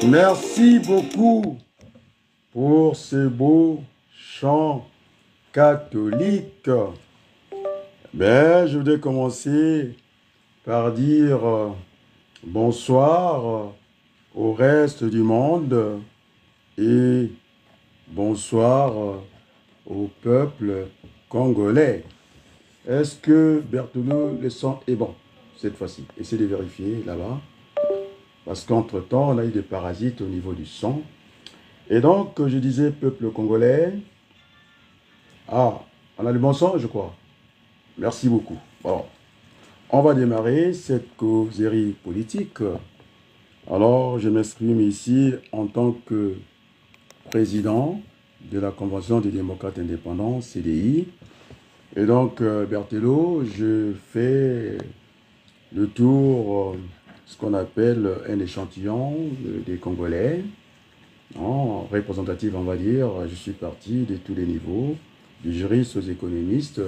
Merci beaucoup pour ce beau chant catholique. Je voudrais commencer par dire bonsoir au reste du monde et bonsoir au peuple congolais. Est-ce que Berthelot, le son est bon cette fois-ci? Essayez de vérifier là-bas. Parce qu'entre-temps, on a eu des parasites au niveau du son. Et donc, je disais, peuple congolais. Ah, on a le bon son, je crois. Merci beaucoup. Bon, on va démarrer cette causerie politique. Alors, je m'exprime ici en tant que président de la Convention des démocrates indépendants, CDI. Et donc, Berthelot, je fais le tour, ce qu'on appelle un échantillon des Congolais. En représentative, on va dire, je suis parti de tous les niveaux, du juriste aux économistes,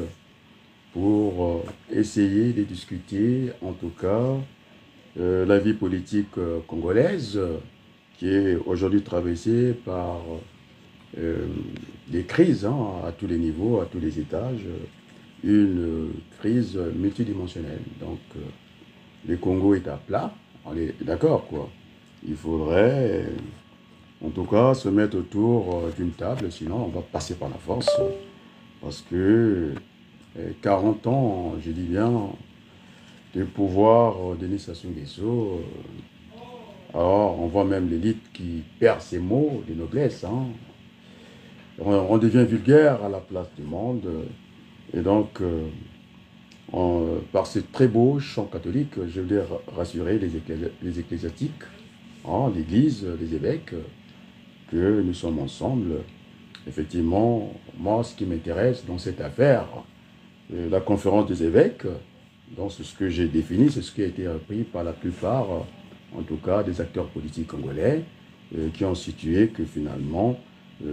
pour essayer de discuter, en tout cas, la vie politique congolaise, qui est aujourd'hui traversée par des crises à tous les niveaux, à tous les étages, une crise multidimensionnelle. Donc, le Congo est à plat, on est d'accord, quoi. Il faudrait, en tout cas, se mettre autour d'une table, sinon on va passer par la force. Parce que 40 ans, je dis bien, de pouvoir Denis Sassou Nguesso. Alors, on voit même l'élite qui perd ses mots de noblesse. On devient vulgaire à la place du monde. Et donc, par ce très beau chant catholique, je voulais rassurer les ecclésiastiques, l'Église, les évêques, que nous sommes ensemble. Effectivement, moi, ce qui m'intéresse dans cette affaire, la conférence des évêques, donc c'est ce que j'ai défini, c'est ce qui a été repris par la plupart, en tout cas, des acteurs politiques congolais, qui ont situé que finalement,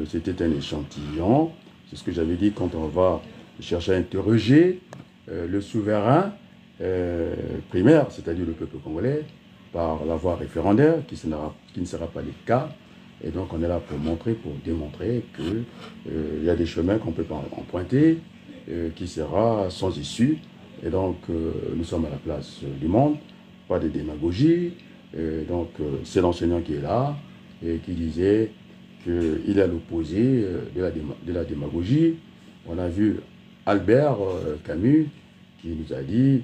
c'était un échantillon. C'est ce que j'avais dit quand on va chercher à interroger le souverain primaire, c'est-à-dire le peuple congolais, par la voie référendaire, qui ne sera pas le cas. Et donc on est là pour montrer, pour démontrer qu'il y a des chemins qu'on peut pas emprunter, qui sera sans issue. Et donc nous sommes à la place du monde, pas de démagogie. C'est l'enseignant qui est là et qui disait qu'il est à l'opposé de la démagogie. On a vu Albert Camus qui nous a dit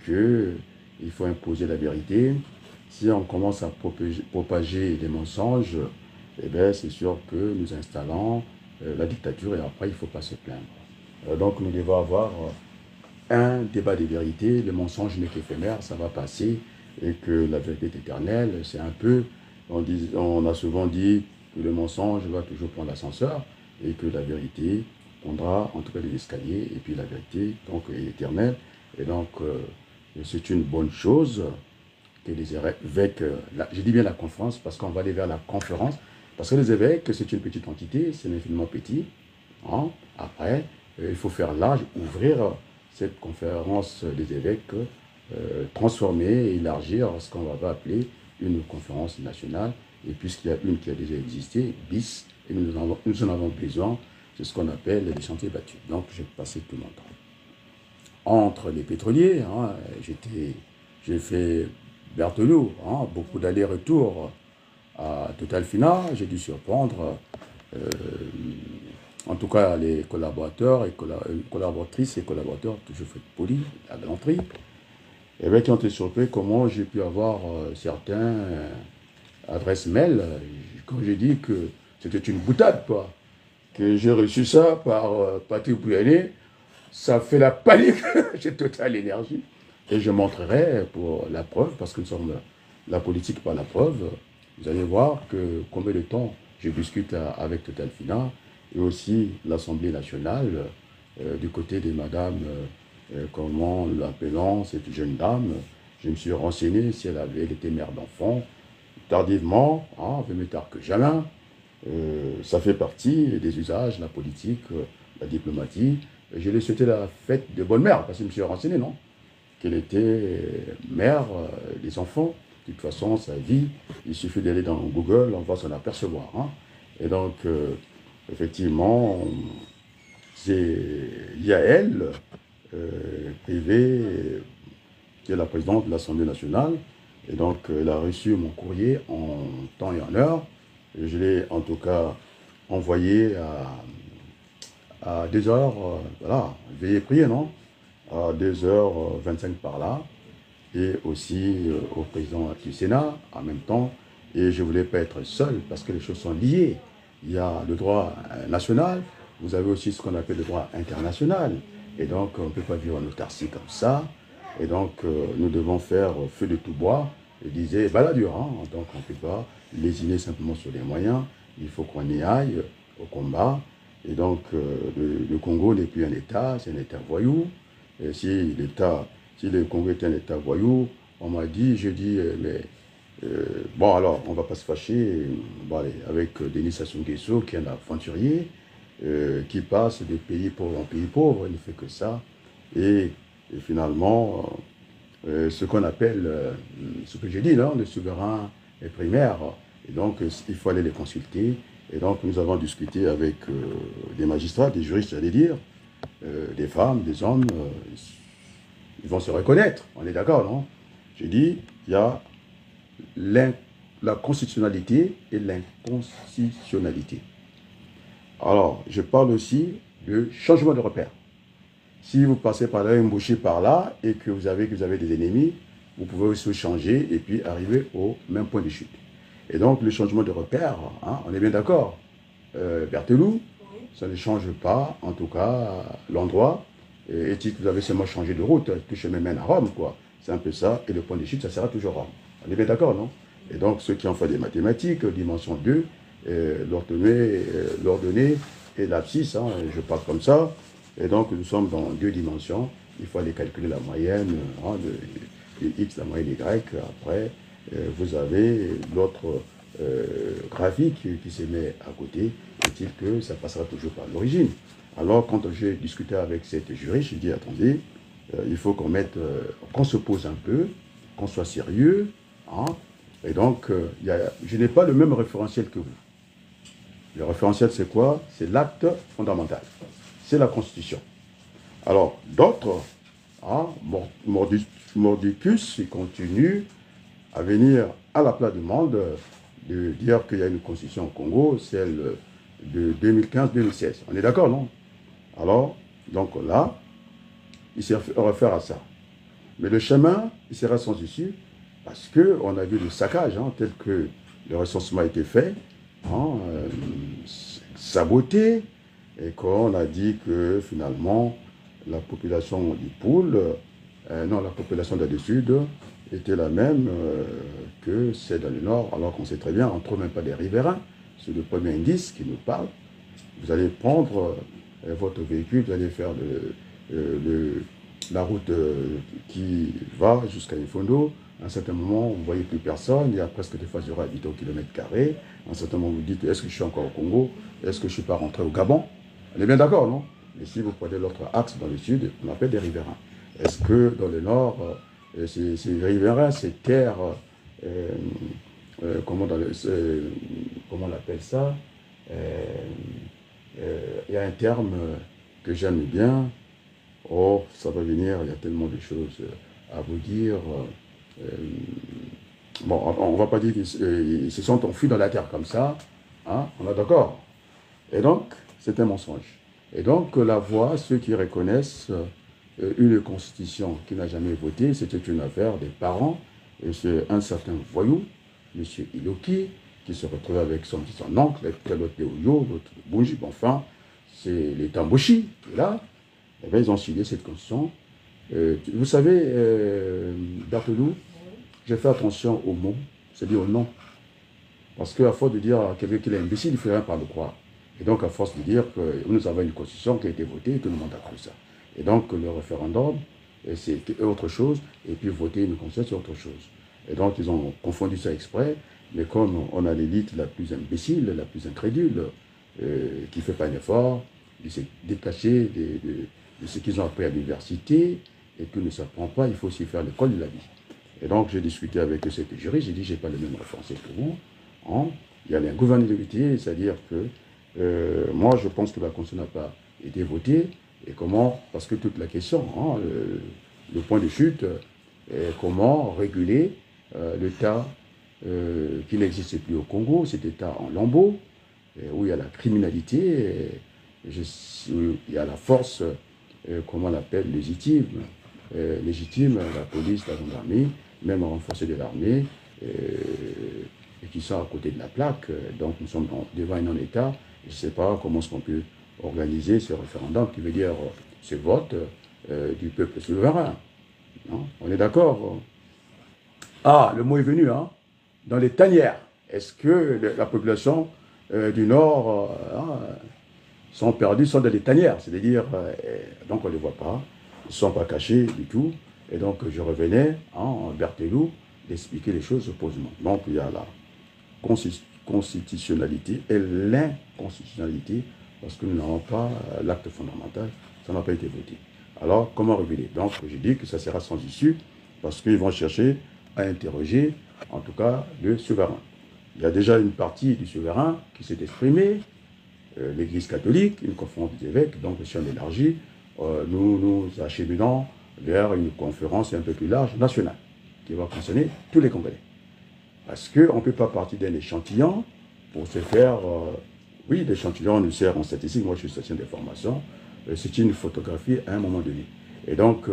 qu'il faut imposer la vérité. Si on commence à propager des mensonges, c'est sûr que nous installons la dictature et après il ne faut pas se plaindre. Donc nous devons avoir un débat des vérités. Le mensonge n'est qu'éphémère, ça va passer, et que la vérité est éternelle. C'est un peu, on a souvent dit que le mensonge va toujours prendre l'ascenseur et que la vérité prendra en tout cas les escaliers, et puis la vérité donc est éternelle. Et donc c'est une bonne chose que les évêques, je dis bien la conférence parce qu'on va aller vers la conférence, parce que les évêques c'est une petite entité, c'est infiniment petit. Après, il faut faire large, ouvrir cette conférence des évêques, transformer et élargir ce qu'on va appeler une conférence nationale. Et puisqu'il y a une qui a déjà existé, bis, et nous en avons besoin, c'est ce qu'on appelle les chantiers battus. Donc j'ai passé tout mon temps. Entre les pétroliers, j'ai fait Berthelot, beaucoup d'allers-retours à Total Fina. J'ai dû surprendre, en tout cas, les collaborateurs et collaboratrices et collaborateurs, toujours fait poli, à galanterie, et bien qui ont été surpris comment j'ai pu avoir certains adresses mail, quand j'ai dit que c'était une boutade, quoi, que j'ai reçu ça par Patrick Pouyanné. Ça fait la panique chez Total Énergie. Et je montrerai pour la preuve, parce que nous sommes la politique par la preuve. Vous allez voir que combien de temps je discute avec Total Fina et aussi l'Assemblée nationale du côté de madame, comment l'appelons, cette jeune dame. Je me suis renseigné si elle était mère d'enfant. Tardivement, mieux tard que jamais. Ça fait partie des usages, la politique, la diplomatie. Je lui ai souhaité la fête de bonne mère, parce que je me suis renseigné, non? Qu'elle était mère des enfants De toute façon, sa vie, il suffit d'aller dans Google, on va s'en apercevoir. Hein. Et donc, effectivement, c'est Yael, Privé, qui est la présidente de l'Assemblée nationale. Et donc, elle a reçu mon courrier en temps et en heure. Et je l'ai en tout cas envoyé à 2h, voilà, veuillez prier, non? À 2h25 par là. Et aussi au président du Sénat en même temps. Et je ne voulais pas être seul parce que les choses sont liées. Il y a le droit national, vous avez aussi ce qu'on appelle le droit international. Et donc, on ne peut pas vivre en autarcie comme ça. Et donc, nous devons faire feu de tout bois. Et disait baladure, hein. Donc, on ne peut pas lésiner simplement sur les moyens. Il faut qu'on y aille au combat. Et donc, le Congo n'est plus un État, c'est un État voyou. Et si le Congo est un État voyou, on m'a dit, je dis, mais bon, alors, on ne va pas se fâcher bon, allez, avec Denis Sassou Nguesso, qui est un aventurier, qui passe de pays pauvres en pays pauvres, il ne fait que ça. Et finalement, ce qu'on appelle, ce que j'ai dit, là, le souverain est primaire. Et donc, il faut aller les consulter. Et donc, nous avons discuté avec des magistrats, des juristes, j'allais dire, des femmes, des hommes, ils vont se reconnaître, on est d'accord, non? J'ai dit, il y a la constitutionnalité et l'inconstitutionnalité. Alors, je parle aussi de changement de repère. Si vous passez par là, embauché par là, et que vous avez des ennemis, vous pouvez aussi changer et puis arriver au même point de chute. Et donc, le changement de repère, hein, on est bien d'accord. Berthelou, ça ne change pas, en tout cas, l'endroit. Et si vous avez seulement changé de route, tout chemin mène à Rome, quoi. C'est un peu ça. Et le point de chute, ça sera toujours Rome. On est bien d'accord, non? Et donc, ceux qui ont fait des mathématiques, dimension 2, l'ordonnée et l'abscisse, hein, je parle comme ça. Et donc, nous sommes dans 2 dimensions. Il faut aller calculer la moyenne hein, de x, la moyenne y. Après, vous avez l'autre graphique qui se met à côté. Est-il que ça passera toujours par l'origine? Alors, quand j'ai discuté avec cette juriste, j'ai dit, attendez, il faut qu'on se pose un peu, qu'on soit sérieux. Hein. Et donc, je n'ai pas le même référentiel que vous. Le référentiel, c'est quoi? C'est l'acte fondamental. C'est la Constitution. Alors, d'autres, hein, mordicus, ils continuent à venir à la place du monde de dire qu'il y a une Constitution au Congo, celle de 2015-2016. On est d'accord, non? Alors, donc là, il se réfère à ça. Mais le chemin, il sera sans issue parce qu'on a vu le saccage, hein, tel que le recensement a été fait, hein, saboté, et qu'on a dit que finalement, la population du pôle, non, la population du sud était la même que celle dans le nord, alors qu'on sait très bien, on ne trouve même pas des riverains. C'est le premier indice qui nous parle. Vous allez prendre votre véhicule, vous allez faire la route qui va jusqu'à Ifondo. À un certain moment, vous ne voyez plus personne, il y a presque des fois 0 habitants au kilomètre carré. À un certain moment, vous dites, est-ce que je suis encore au Congo? Est-ce que je ne suis pas rentré au Gabon? On est bien d'accord, non? Et si vous prenez l'autre axe dans le sud, on appelle des riverains. Est-ce que dans le nord, ces riverains, ces terres, comment on appelle ça? Il y a un terme que j'aime bien. Oh, ça va venir, il y a tellement de choses à vous dire. Bon, on ne va pas dire qu'ils se sont enfuis dans la terre comme ça. Hein, on est d'accord. Et donc, c'est un mensonge. Et donc, la voix, ceux qui reconnaissent une constitution qui n'a jamais voté, c'était une affaire des parents. Et c'est un certain voyou, M. Iloki, qui se retrouvait avec son oncle, l'autre Léoyo, l'autre Bunji, enfin, c'est les Tamboshi, là. Et bien, ils ont signé cette constitution. Vous savez, Berthelou, j'ai fait attention aux mots, c'est-à-dire au nom. Parce qu'à force de dire à quelqu'un qu'il est imbécile, il ne fait rien par le croire. Et donc, à force de dire que nous avons une constitution qui a été votée et tout le monde a cru ça. Et donc, le référendum, c'est autre chose, et puis voter une constitution, c'est autre chose. Et donc, ils ont confondu ça exprès, mais comme on a l'élite la plus imbécile, la plus incrédule, qui ne fait pas un effort, de se détacher de ce qu'ils ont appris à l'université, et qui ne s'apprend pas, il faut aussi faire l'école de la vie. Et donc, j'ai discuté avec cette juriste, j'ai dit, j'ai pas le même référentiel que vous. Hein. Il y a un gouvernemental, c'est-à-dire que moi, je pense que la Constitution n'a pas été votée. Et comment, parce que toute la question, hein, le point de chute, est comment réguler l'État qui n'existe plus au Congo, cet État en lambeaux, où il y a la criminalité, où il y a la force, comment on l'appelle, légitime, la police, la gendarmerie, même renforcée de l'armée, et qui sont à côté de la plaque. Donc nous sommes devant un non-État. Je ne sais pas comment est-ce qu'on peut organiser ce référendum, qui veut dire ce vote du peuple souverain. Non, on est d'accord? Ah, le mot est venu, hein? Dans les tanières. Est-ce que la population du Nord sont perdus, sont dans les tanières? C'est-à-dire, donc on ne les voit pas, ils ne sont pas cachés du tout. Et donc je revenais en Berthelot d'expliquer les choses posément. Donc il y a la constitutionnalité et l'inconstitutionnalité, parce que nous n'avons pas l'acte fondamental, ça n'a pas été voté. Alors, comment réguler? Donc, je dis que ça sera sans issue, parce qu'ils vont chercher à interroger, en tout cas, le souverain. Il y a déjà une partie du souverain qui s'est exprimée, l'Église catholique, une conférence des évêques, donc si on élargit, nous nous acheminons vers une conférence un peu plus large, nationale, qui va concerner tous les Congolais. Parce qu'on ne peut pas partir d'un échantillon pour se faire... oui, l'échantillon nous sert en statistique, moi je suis statisticien de formation, c'est une photographie à un moment donné. Et donc,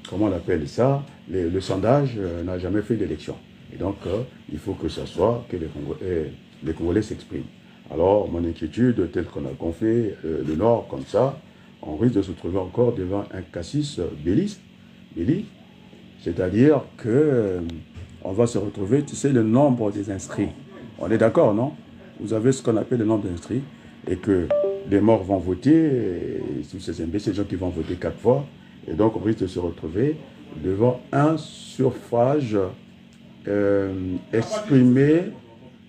comment on appelle ça? Le sondage n'a jamais fait d'élection. Et donc, il faut que ça soit que les Congolais s'expriment. Alors, mon inquiétude, telle qu'on a gonflé le Nord comme ça, on risque de se trouver encore devant un cassis belli, c'est-à-dire que on va se retrouver, tu sais, le nombre des inscrits. On est d'accord, non? Vous avez ce qu'on appelle le nombre d'inscrits, et que les morts vont voter, tous ces imbéciles, gens qui vont voter 4 fois, et donc on risque de se retrouver devant un suffrage exprimé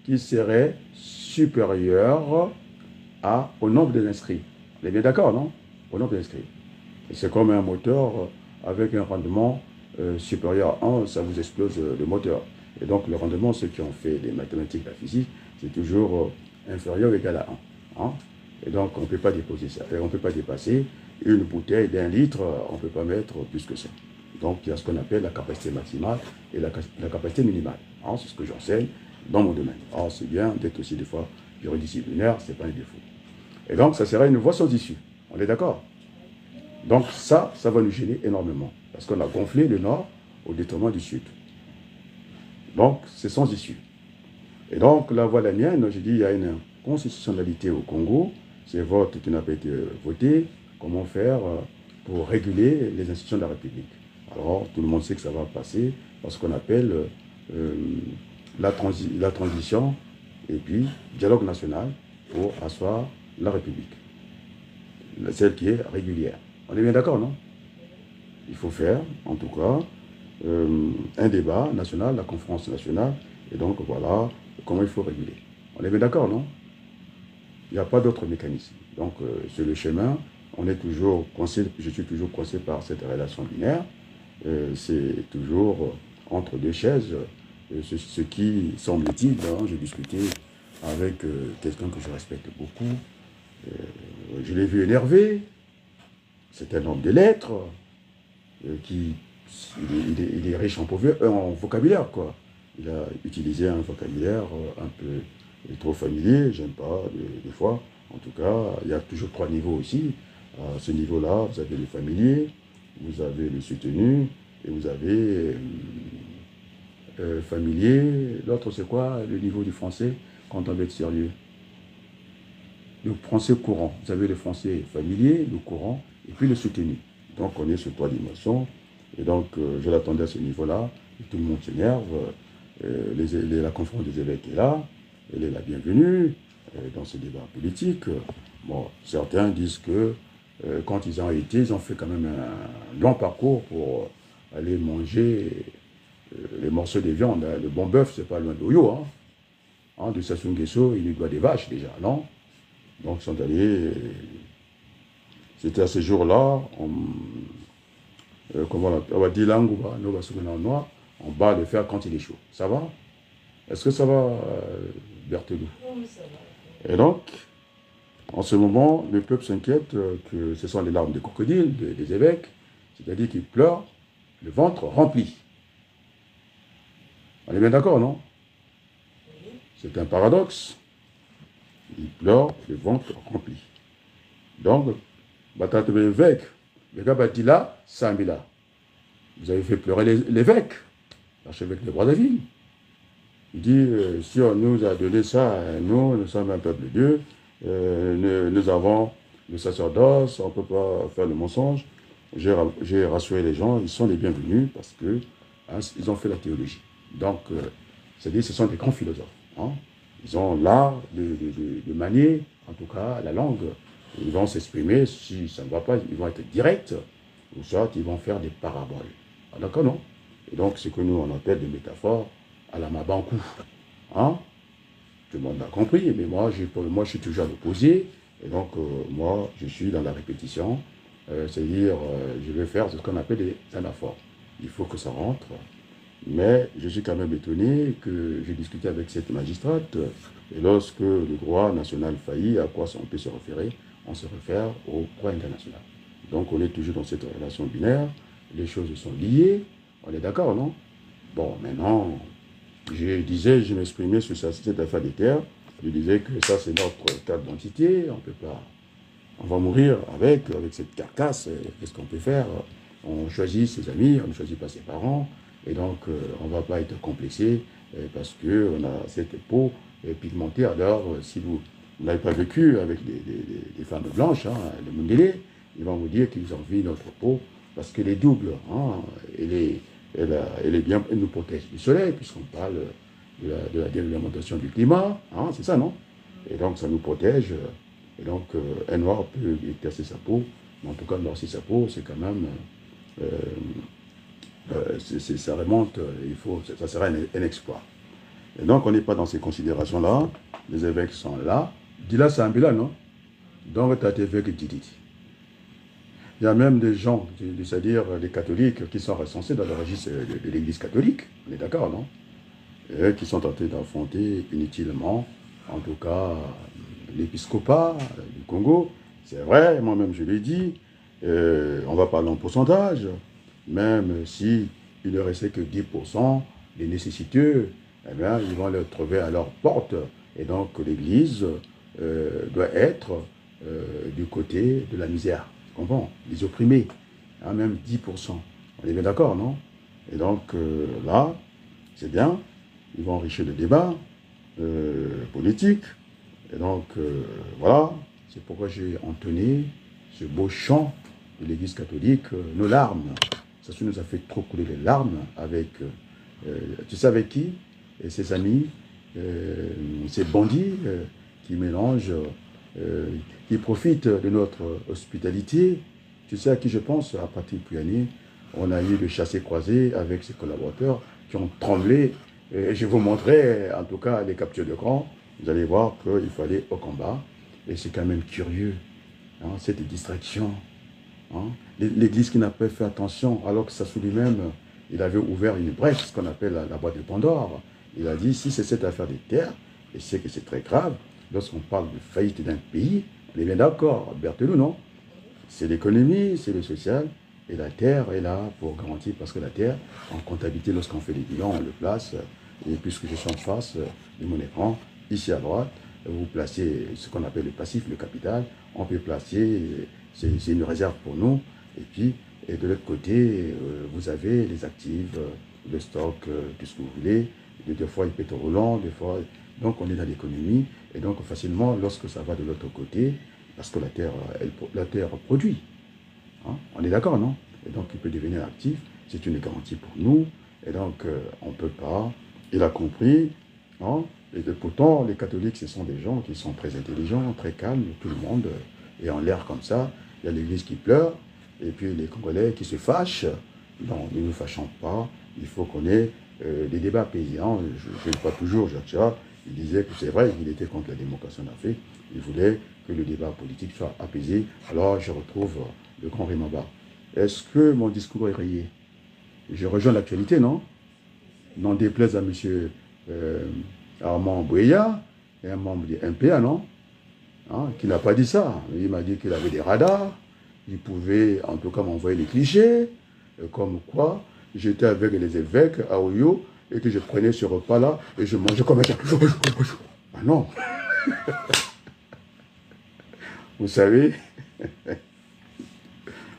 qui serait supérieur au nombre des inscrits. Vous êtes bien d'accord, non? Au nombre d'inscrits. C'est comme un moteur avec un rendement supérieur à 1, ça vous explose le moteur. Et donc le rendement, ceux qui ont fait les mathématiques, la physique, c'est toujours inférieur ou égal à 1. Hein? Et donc on ne peut pas déposer ça. On ne peut pas dépasser une bouteille d'1 litre, on ne peut pas mettre plus que ça. Donc il y a ce qu'on appelle la capacité maximale et la capacité minimale. Hein? C'est ce que j'enseigne dans mon domaine. Alors c'est bien d'être aussi des fois pluridisciplinaire, ce n'est pas un défaut. Et donc ça sera une voie sans issue. On est d'accord? Donc ça va nous gêner énormément. Parce qu'on a gonflé le Nord au détriment du Sud. Donc c'est sans issue. Et donc la voie la mienne, j'ai dit il y a une constitutionnalité au Congo, ces votes qui n'ont pas été votés, comment faire pour réguler les institutions de la République. Alors tout le monde sait que ça va passer par ce qu'on appelle la transition et puis dialogue national pour asseoir la République. Celle qui est régulière. On est bien d'accord, non? Il faut faire, en tout cas, un débat national, la conférence nationale, et donc voilà comment il faut réguler. On est bien d'accord, non? Il n'y a pas d'autre mécanisme. Donc, sur le chemin, on est toujours coincé, je suis toujours coincé par cette relation binaire. C'est toujours entre deux chaises. Ce qui, semble-t-il, hein, j'ai discuté avec quelqu'un que je respecte beaucoup. Je l'ai vu énervé. C'est un homme de lettres il est riche en vocabulaire, quoi. Il a utilisé un vocabulaire un peu trop familier, j'aime pas, des fois. En tout cas, il y a toujours 3 niveaux aussi. À ce niveau-là, vous avez le familier, vous avez le soutenu, et vous avez familier. L'autre, c'est quoi le niveau du français quand on veut être sérieux? Le français courant. Vous avez le français familier, le courant, et puis le soutenu. Donc, on est sur 3 dimensions. Et donc, je l'attendais à ce niveau-là. Tout le monde s'énerve. La conférence des évêques est là. Elle est la bienvenue dans ce débat politique. Bon, certains disent que quand ils ont été, ils ont fait quand même un long parcours pour aller manger les morceaux de viande. Le bon bœuf, c'est pas loin d'Oyo. Hein, de Sassou Nguesso, il lui doit des vaches déjà, non? Donc, ils sont allés... C'était à ce jour-là, comment on va dire l'angouba, nous va souvenir en noir, on va le faire quand il est chaud. Ça va? Est-ce que ça va, Berthelou? Oui, ça va. Et donc, en ce moment, le peuple s'inquiète que ce sont les larmes des crocodiles, des évêques, c'est-à-dire qu'ils pleurent, le ventre rempli. On est bien d'accord, non? Oui. C'est un paradoxe. Ils pleurent, le ventre rempli. Donc, Batate évêque, le gars dit là, Sambila. Vous avez fait pleurer l'évêque, l'archevêque de Brazzaville. Il dit, si on nous a donné ça, nous sommes un peuple de Dieu, nous avons le sacerdoce, on ne peut pas faire le mensonge. J'ai rassuré les gens, ils sont les bienvenus parce que ils ont fait la théologie. Donc, c'est-à-dire ce sont des grands philosophes. Hein. Ils ont l'art de manier, en tout cas, la langue. Ils vont s'exprimer, si ça ne va pas, ils vont être directs, ou soit ils vont faire des paraboles. Ah, d'accord, non? Et donc, ce que nous, on appelle des métaphores à la Mabankou. Hein? Tout le monde a compris, mais moi, je suis toujours à l'opposé. Et donc, moi, je suis dans la répétition. C'est-à-dire, je vais faire ce qu'on appelle des anaphores. Il faut que ça rentre. Mais je suis quand même étonné que j'ai discuté avec cette magistrate. Et lorsque le droit national faillit, à quoi on peut se référer? On se réfère au droit international. Donc, on est toujours dans cette relation binaire. Les choses sont liées. On est d'accord, non? Bon, maintenant, je m'exprimais sur cette affaire des terres. Je disais que ça, c'est notre carte d'identité. On peut pas. On va mourir avec cette carcasse. Qu'est-ce qu'on peut faire? On choisit ses amis, on ne choisit pas ses parents. Et donc, on ne va pas être complexé parce qu'on a cette peau pigmentée. Alors, si vous n'avez pas vécu avec des femmes blanches, hein, les Mundélé, ils vont vous dire qu'ils envient notre peau parce qu'elle est double. Hein, elle est bien, elle nous protège du soleil, puisqu'on parle de la déréglementation du climat. Hein, c'est ça, non? Et donc, ça nous protège. Et donc, un noir peut exercer sa peau, mais en tout cas, noircir sa peau, c'est quand même. Ça remonte, ça sera un exploit. Et donc, on n'est pas dans ces considérations-là. Les évêques sont là. Dila Sambila, non? Donc, tu as été évêque Diditi. Il y a même des gens, c'est-à-dire les catholiques, qui sont recensés dans le registre de l'Église catholique. On est d'accord, non? Et qui sont tentés d'affronter inutilement, en tout cas, l'épiscopat du Congo. C'est vrai, moi-même je l'ai dit, on va parler en pourcentage, même si il ne restait que 10% des nécessiteux, eh bien, ils vont le trouver à leur porte. Et donc, l'Église doit être du côté de la misère. Tu comprends? Les opprimés, hein, même 10%. On est bien d'accord, non? Et donc, là, c'est bien, ils vont enrichir le débat politique. Et donc, voilà, c'est pourquoi j'ai entonné ce beau chant de l'Église catholique, nos larmes. Ça nous a fait trop couler les larmes avec, tu sais avec qui? Et ses amis, ces bandits qui mélangent, qui profitent de notre hospitalité. Tu sais à qui je pense? À Patrick Pouyanné. On a eu le chassé-croisé avec ses collaborateurs qui ont tremblé. Et je vous montrerai en tout cas les captures d'écran. Vous allez voir qu'il faut aller au combat. Et c'est quand même curieux, hein, cette distraction. Hein. L'Église qui n'a pas fait attention, alors que ça sous lui-même, il avait ouvert une brèche, ce qu'on appelle la boîte de Pandore. Il a dit, si c'est cette affaire des terres, et c'est que c'est très grave, lorsqu'on parle de faillite d'un pays, on est bien d'accord, Berthelou, non? C'est l'économie, c'est le social, et la terre est là pour garantir, parce que la terre, en comptabilité, lorsqu'on fait les bilans, on le place, et puisque je suis en face de mon écran, ici à droite, vous placez ce qu'on appelle le passif, le capital, on peut placer, c'est une réserve pour nous, et puis, et de l'autre côté, vous avez les actifs, le stock, tout ce que vous voulez, des fois il peut être roulant, des fois, donc on est dans l'économie, et donc facilement, lorsque ça va de l'autre côté, parce que la terre produit, hein, on est d'accord, non? Et donc il peut devenir actif, c'est une garantie pour nous, et donc on ne peut pas, il a compris, hein, et pourtant les catholiques ce sont des gens qui sont très intelligents, très calmes, tout le monde est en l'air comme ça, il y a l'église qui pleure, et puis les Congolais qui se fâchent, non, ne nous fâchons pas, il faut qu'on ait des débats paysans, je ne sais pas toujours, Jacques Chirac, il disait que c'est vrai, il était contre la démocratie en Afrique, il voulait que le débat politique soit apaisé, alors je retrouve le grand Rimamba. est-ce que mon discours est rayé? Je rejoins l'actualité, non? N'en déplaise à M. Armand Bouya, un membre du MPA, non? Hein, qui n'a pas dit ça. Il m'a dit qu'il avait des radars, il pouvait en tout cas m'envoyer des clichés, comme quoi j'étais avec les évêques à Oyo et que je prenais ce repas-là et je mangeais comme un chien. Ah non. Vous savez.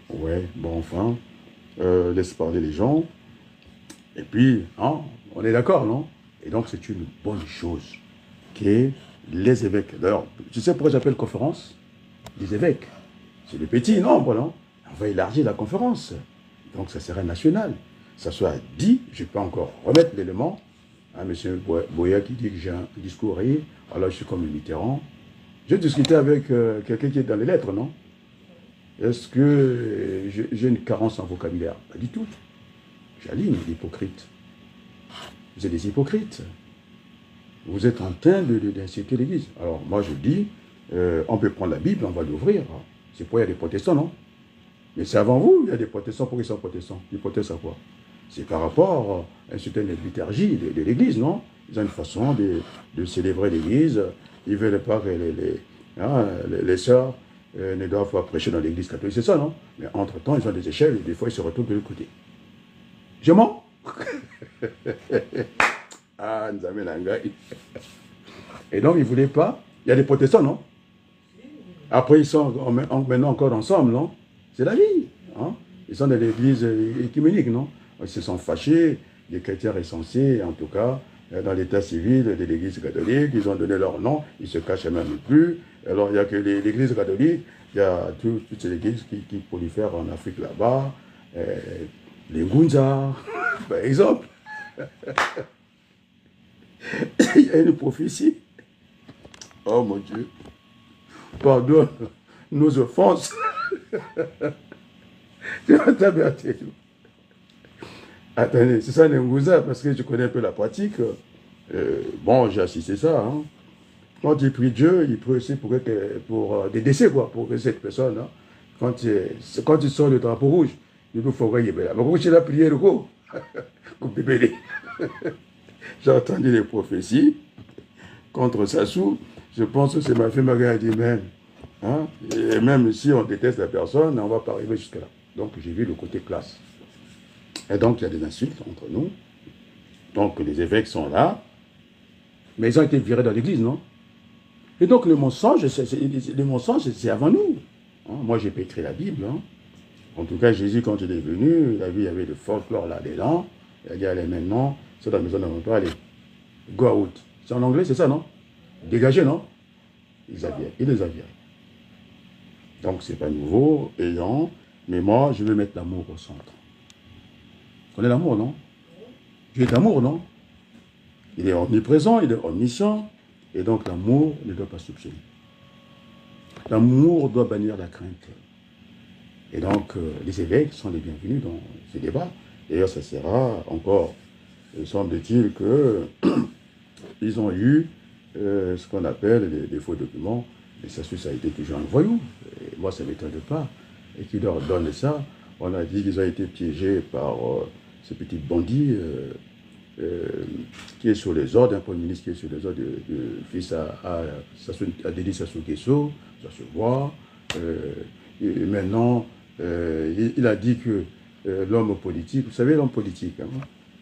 Ouais, bon, enfin, laisse parler les gens. Et puis, hein, on est d'accord, non? Et donc, c'est une bonne chose que les évêques. D'ailleurs, tu sais pourquoi j'appelle conférence des évêques? C'est le petit nombre, non? On va élargir la conférence. Donc, ça serait national. Ça soit dit, je peux encore remettre l'élément. Hein, M. Boya qui dit que j'ai un discours rayé. Alors, je suis comme le Mitterrand. J'ai discuté avec quelqu'un qui est dans les lettres, non? Est-ce que j'ai une carence en vocabulaire? Pas du tout. J'aligne l'hypocrite. Vous êtes des hypocrites. Vous êtes en train d'insulter l'Église. Alors, moi, je dis, on peut prendre la Bible, on va l'ouvrir. C'est pourquoi il y a des protestants, non? Mais c'est avant vous, il y a des protestants. Pourquoi ils sont protestants? Ils protestent à quoi? C'est par rapport à une certaine liturgie de l'Église, non? Ils ont une façon de célébrer l'Église. Ils ne veulent pas que les sœurs ne doivent pas prêcher dans l'Église catholique. C'est ça, non? Mais entre-temps, ils ont des échelles et des fois, ils se retournent de l'autre côté. Je mens? Ah, nous avons l'anglais. Et donc, ils ne voulaient pas. Il y a des protestants, non? Après, ils sont maintenant encore ensemble, non? C'est la vie. Hein? Ils sont dans l'église écuménique, non? Ils se sont fâchés, les chrétiens recensés, en tout cas, dans l'état civil de l'église catholique. Ils ont donné leur nom, ils se cachent même plus. Alors, il n'y a que l'église catholique, il y a toutes ces églises qui prolifèrent en Afrique là-bas. Les Ngunza, par exemple. Il y a une prophétie. Oh mon Dieu. Pardonne nos offenses. Attendez, c'est ça les Ngunza, parce que je connais un peu la pratique. Bon, j'ai assisté ça. Hein. Quand il prie Dieu, il prie aussi pour des décès, quoi, pour que cette personne, hein, quand il sort le drapeau rouge, il faut faire la rouge, il a prié le coup. J'ai entendu les prophéties contre Sassou. Je pense que c'est ma fille Marie a dit même. Hein, et même si on déteste la personne, on ne va pas arriver jusque-là. Donc j'ai vu le côté classe. Et donc il y a des insultes entre nous. Donc les évêques sont là. Mais ils ont été virés dans l'église, non? Et donc le mensonge, c'est avant nous. Hein, moi, j'ai pas écrit la Bible. Hein. En tout cas, Jésus, quand il est venu, il y avait le folklore là-dedans. Il a dit, allez, maintenant, c'est dans la maison de allez, go out. C'est en anglais, c'est ça, non? Dégagez, non? Il les a virés. Donc, c'est pas nouveau, ayant, mais moi, je veux mettre l'amour au centre. Vous connaissez l'amour, non? Dieu est amour, non? Il est omniprésent, il est omniscient, et donc l'amour ne doit pas soupçonner. L'amour doit bannir la crainte. Et donc, les évêques sont les bienvenus dans ce débat. D'ailleurs, ça sera encore, semble-t-il, qu'ils ont eu ce qu'on appelle des faux documents. Et ça a été toujours un voyou. Et moi, ça ne m'étonne pas. Et qui leur donne ça. On a dit qu'ils ont été piégés par ce petit bandit qui est sur les ordres, un premier ministre qui est sur les ordres de fils à Dédé Sassou Nguesso, ça se voit. Et maintenant, il a dit que l'homme politique, vous savez, l'homme politique, hein,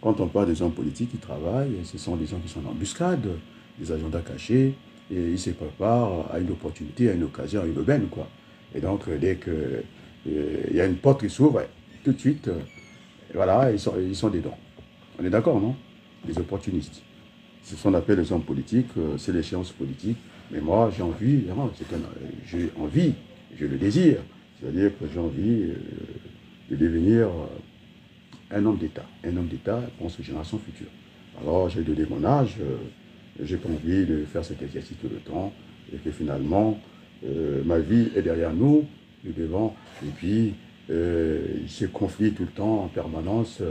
quand on parle des hommes politiques, ils travaillent, ce sont des gens qui sont en embuscade, des agendas cachés, et ils se préparent à une opportunité, à une occasion, à une aubaine, quoi. Et donc, dès qu'il y a une porte qui s'ouvre, tout de suite, voilà, ils sont dedans. On est d'accord, non? Les opportunistes. C'est ce qu'on appelle les hommes politiques, c'est l'échéance politique. Mais moi, j'ai envie, je le désire. C'est-à-dire que j'ai envie de devenir un homme d'État. Un homme d'État pour cette génération future. Alors, j'ai donné mon âge, j'ai pas envie de faire cet exercice tout le temps. Et que finalement, ma vie est derrière nous, devant. Et puis, ces conflits tout le temps, en permanence,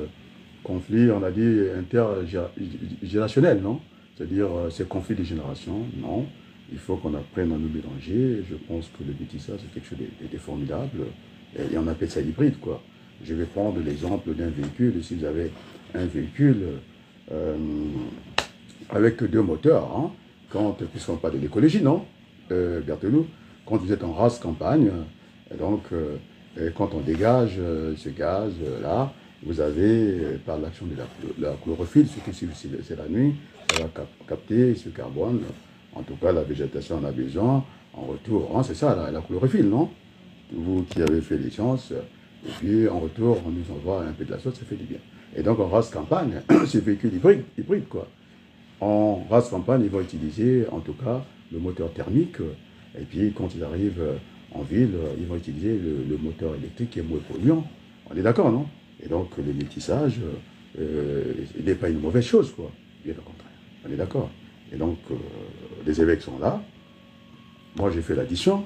conflits, on a dit, intergénérationnels, non? C'est-à-dire ces conflits de génération, non. Il faut qu'on apprenne à nous mélanger. Je pense que le métissage, c'est quelque chose de formidable. Et on appelle ça hybride, quoi. Je vais prendre l'exemple d'un véhicule. Si vous avez un véhicule euh, avec deux moteurs, hein, puisqu'on parle de l'écologie, non, Berthelou, quand vous êtes en race campagne, et donc quand on dégage ce gaz-là, vous avez, par l'action de la chlorophylle, ce qui c'est la nuit, ça va capter ce carbone. En tout cas, la végétation en a besoin. En retour, hein, c'est ça, la chlorophylle, non? Vous qui avez fait les sciences, et puis en retour, on nous envoie un peu de la sauce, ça fait du bien. Et donc en race campagne, c'est véhicule hybride, quoi. En race campagne, ils vont utiliser, en tout cas, le moteur thermique. Et puis, quand ils arrivent en ville, ils vont utiliser le moteur électrique qui est moins polluant. On est d'accord, non? Et donc, le métissage, il n'est pas une mauvaise chose, quoi. Bien au contraire. On est d'accord. Et donc, les évêques sont là. Moi, j'ai fait l'addition.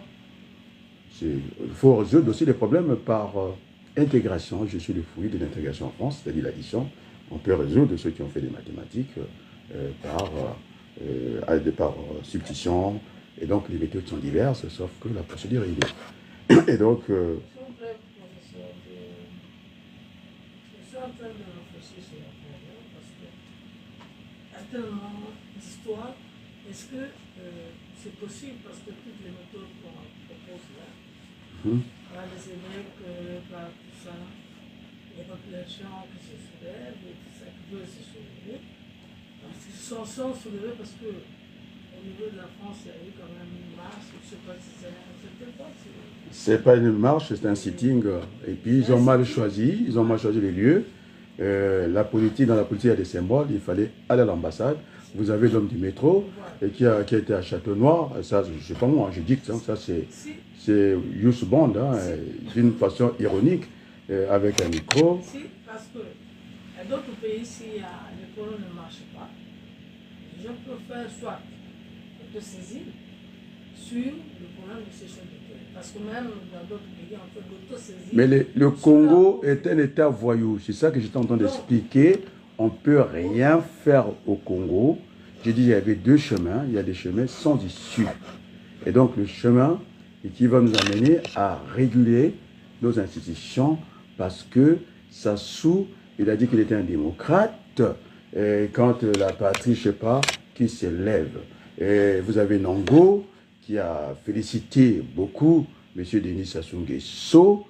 Il faut résoudre aussi les problèmes par intégration. Je suis le fruit de l'intégration en France, c'est-à-dire l'addition. On peut résoudre ceux qui ont fait des mathématiques par substitution. Et donc, les méthodes sont diverses, sauf que la procédure est liée. Et donc... S'il vous plaît, professeur, je suis en train de réfléchir sur la problème parce qu'il y a tellement d'histoires. Est-ce que c'est possible parce que toutes les méthodes qu'on propose là, par les évêques, par tout ça, les populations qui se soulèvent et tout ça, qui veulent se soulever, parce qu'ils sont soulevés parce que au niveau de la France, il y a eu quand même une marche, je ne sais pas si c'était pas. C'est pas une marche, c'est un sitting. Et puis ils ont mal choisi les lieux. Dans la politique, il y a des symboles. Il fallait aller à l'ambassade. Vous avez l'homme du métro et qui a été à Château-Noir. Ça, je ne sais pas moi, je dis que ça c'est Youssou Bond, hein, d'une façon ironique, avec un micro. Si, parce que dans d'autres pays, si l'école ne marche pas, les gens peuvent faire soit autosaisir sur le problème de ces choses de terre. Parce que même dans d'autres pays, on peut l'autosaisir. Mais le Congo est un État voyou. C'est ça que j'étais en train d'expliquer. On ne peut rien faire au Congo. J'ai dit qu'il y avait deux chemins. Il y a des chemins sans issue. Et donc le chemin qui va nous amener à réguler nos institutions parce que Sassou, il a dit qu'il était un démocrate. Et quand la patrie, je ne sais pas, qui s'élève. Et vous avez Nango qui a félicité beaucoup M. Denis Sassou Nguesso,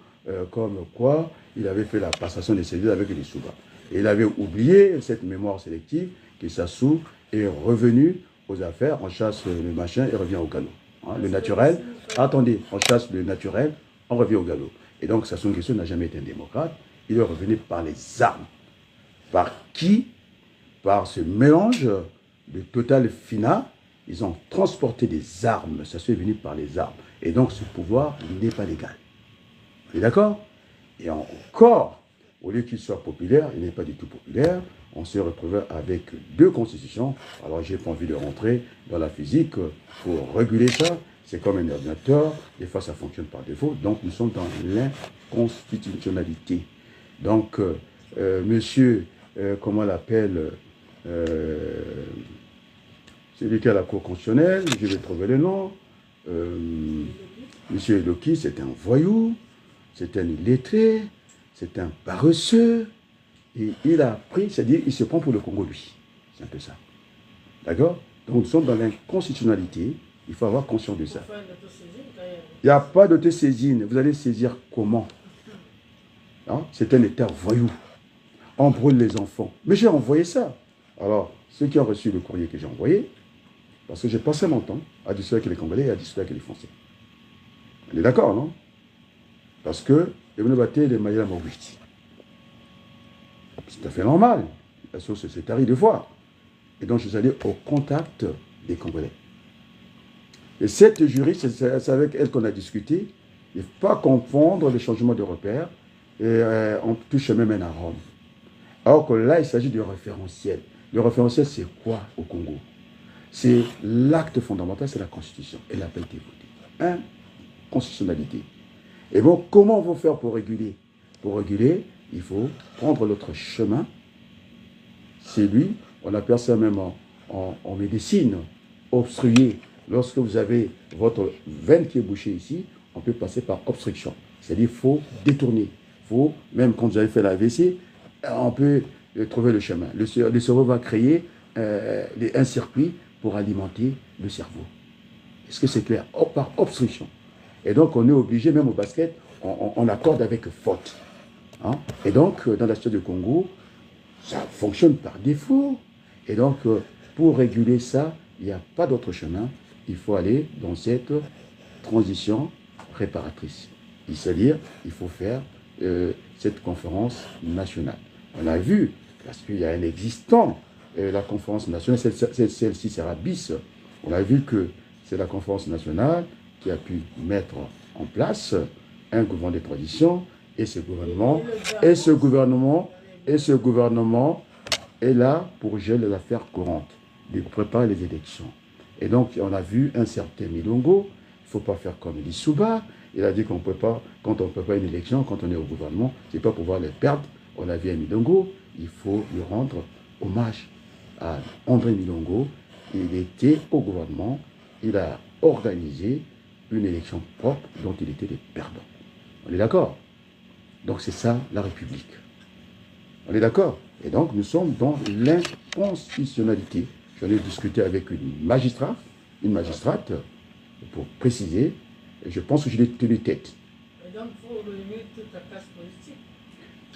comme quoi il avait fait la passation des services avec les Souba. Et il avait oublié cette mémoire sélective que Sassou est revenu aux affaires, on chasse le machin et revient au galop. Hein, le naturel, attendez, on chasse le naturel, on revient au galop. Et donc Sassou Nguesso n'a jamais été un démocrate, il est revenu par les armes. Par qui? Par ce mélange de Total Fina. Ils ont transporté des armes, ça se est venu par les armes. Et donc ce pouvoir n'est pas légal. Vous êtes d'accord? Et encore, au lieu qu'il soit populaire, il n'est pas du tout populaire. On s'est retrouvé avec deux constitutions. Alors j'ai pas envie de rentrer dans la physique pour réguler ça. C'est comme un ordinateur, des fois ça fonctionne par défaut. Donc nous sommes dans l'inconstitutionnalité. Donc monsieur, comment on l'appelle, celui qui a la Cour constitutionnelle, je vais trouver le nom. Monsieur Eloki, c'est un voyou, c'est un illettré, c'est un paresseux. Et il a pris, c'est-à-dire, il se prend pour le Congo, lui. C'est un peu ça. D'accord? Donc nous sommes dans l'inconstitutionnalité. Il faut avoir conscience de ça. Il n'y a pas d'autosaisine. Vous allez saisir comment? Hein? C'est un État voyou. On brûle les enfants. Mais j'ai envoyé ça. Alors, ceux qui ont reçu le courrier que j'ai envoyé, parce que j'ai passé mon temps à discuter avec les Congolais et à discuter avec les Français. On est d'accord, non? Parce que, ils venaient battre les Mayala Moguiti. C'est tout à fait normal. La source s'est tarie deux fois. Et donc, je suis allé au contact des Congolais. Et cette juriste, c'est avec elle qu'on a discuté. Il ne faut pas confondre les changements de repères. Et on touche même un arôme. Alors que là, il s'agit du référentiel. Le référentiel, c'est quoi au Congo? C'est l'acte fondamental, c'est la Constitution. Elle n'a pas été votée. Constitutionnalité. Et bon, comment on va faire pour réguler? Pour réguler, il faut prendre l'autre chemin. C'est lui, on appelle ça même en médecine, obstruer. Lorsque vous avez votre veine qui est bouchée ici, on peut passer par obstruction. C'est-à-dire qu'il faut détourner. Faut, même quand vous avez fait la WC, on peut trouver le chemin. Le cerveau va créer un circuit pour alimenter le cerveau. Est-ce que c'est clair? Par obstruction. Et donc, on est obligé, même au basket, on accorde avec faute. Hein? Et donc, dans la situation du Congo, ça fonctionne par défaut. Et donc, pour réguler ça, il n'y a pas d'autre chemin. Il faut aller dans cette transition réparatrice. C'est-à-dire, il faut faire cette conférence nationale. On a vu, parce qu'il y a un existant, la conférence nationale, celle-ci sera bis. On a vu que c'est la conférence nationale qui a pu mettre en place un gouvernement de transition, et ce gouvernement est là pour gérer les affaires courantes, de préparer les élections. Et donc, on a vu un certain Milongo, il ne faut pas faire comme Lissouba. Il a dit qu'on peut pas, quand on ne peut pas une élection, quand on est au gouvernement, c'est pas pouvoir les perdre. On a vu un Milongo, il faut lui rendre hommage à André Milongo. Il était au gouvernement, il a organisé une élection propre dont il était le perdant. On est d'accord? Donc c'est ça la République. On est d'accord? Et donc nous sommes dans l'inconstitutionnalité. J'en ai discuté avec une magistrate, pour préciser, et je pense que je l'ai tenu tête. Et donc il faut réunir toute la classe politique.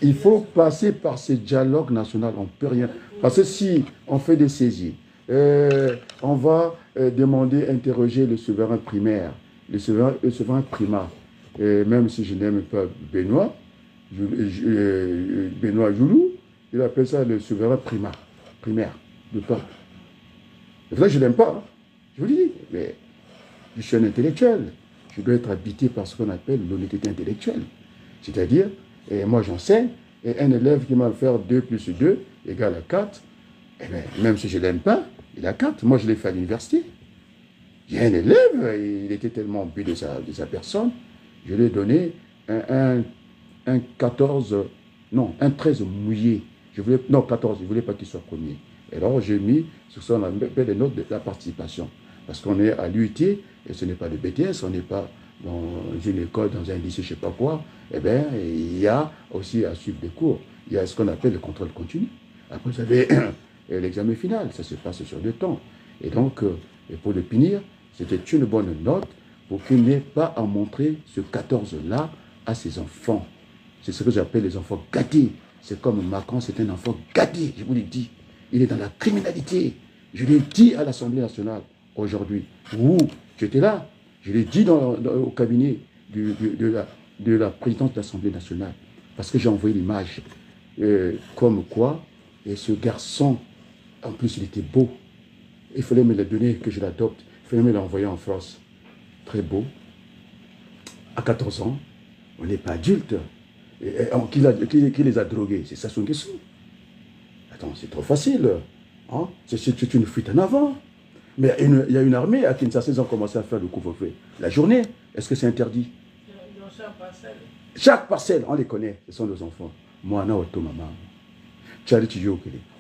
Il faut passer par ces dialogues nationaux, on ne peut rien. Parce que si on fait des saisies, on va demander, interroger le souverain primaire, le souverain primat, même si je n'aime pas Benoît Joulou, il appelle ça le souverain primaire, le peuple. Et là, je ne l'aime pas, hein. Je vous le dis, mais je suis un intellectuel. Je dois être habité par ce qu'on appelle l'honnêteté intellectuelle. C'est-à-dire, et moi j'enseigne, et un élève qui va faire 2 plus 2 égale à 4, eh bien, même si je ne l'aime pas, il a 4. Moi je l'ai fait à l'université. Il y a un élève, il était tellement bu de sa personne, je lui ai donné un 14, non, un 13 mouillé. Non, 14, je ne voulais pas qu'il soit premier. Et alors j'ai mis sur ça, on appelle les notes de la participation. Parce qu'on est à l'UIT, et ce n'est pas le BTS, on n'est pas dans une école, dans un lycée, je ne sais pas quoi. Eh bien, il y a aussi à suivre des cours. Il y a ce qu'on appelle le contrôle continu. Après, vous avez l'examen final, ça se passe sur 2 temps. Et donc, pour le punir, c'était une bonne note pour qu'il n'ait pas à montrer ce 14-là à ses enfants. C'est ce que j'appelle les enfants gâtés. C'est comme Macron, c'est un enfant gâté, je vous l'ai dit. Il est dans la criminalité. Je l'ai dit à l'Assemblée nationale aujourd'hui. Tu étais là. Je l'ai dit au cabinet de la présidente de l'Assemblée nationale. Parce que j'ai envoyé l'image. Comme quoi, et ce garçon, en plus il était beau. Il fallait me le donner, que je l'adopte. Il fallait me l'envoyer en France. Très beau. À 14 ans, on n'est pas adulte. Qui les a drogués? C'est Sassou Nguesso. Attends, c'est trop facile. Hein? C'est une fuite en avant. Mais il y a une armée à Kinshasa, ils ont commencé à faire le couvre-feu. La journée, est-ce que c'est interdit? Dans chaque parcelle. Chaque parcelle, on les connaît. Ce sont nos enfants. Moi, on a auto maman.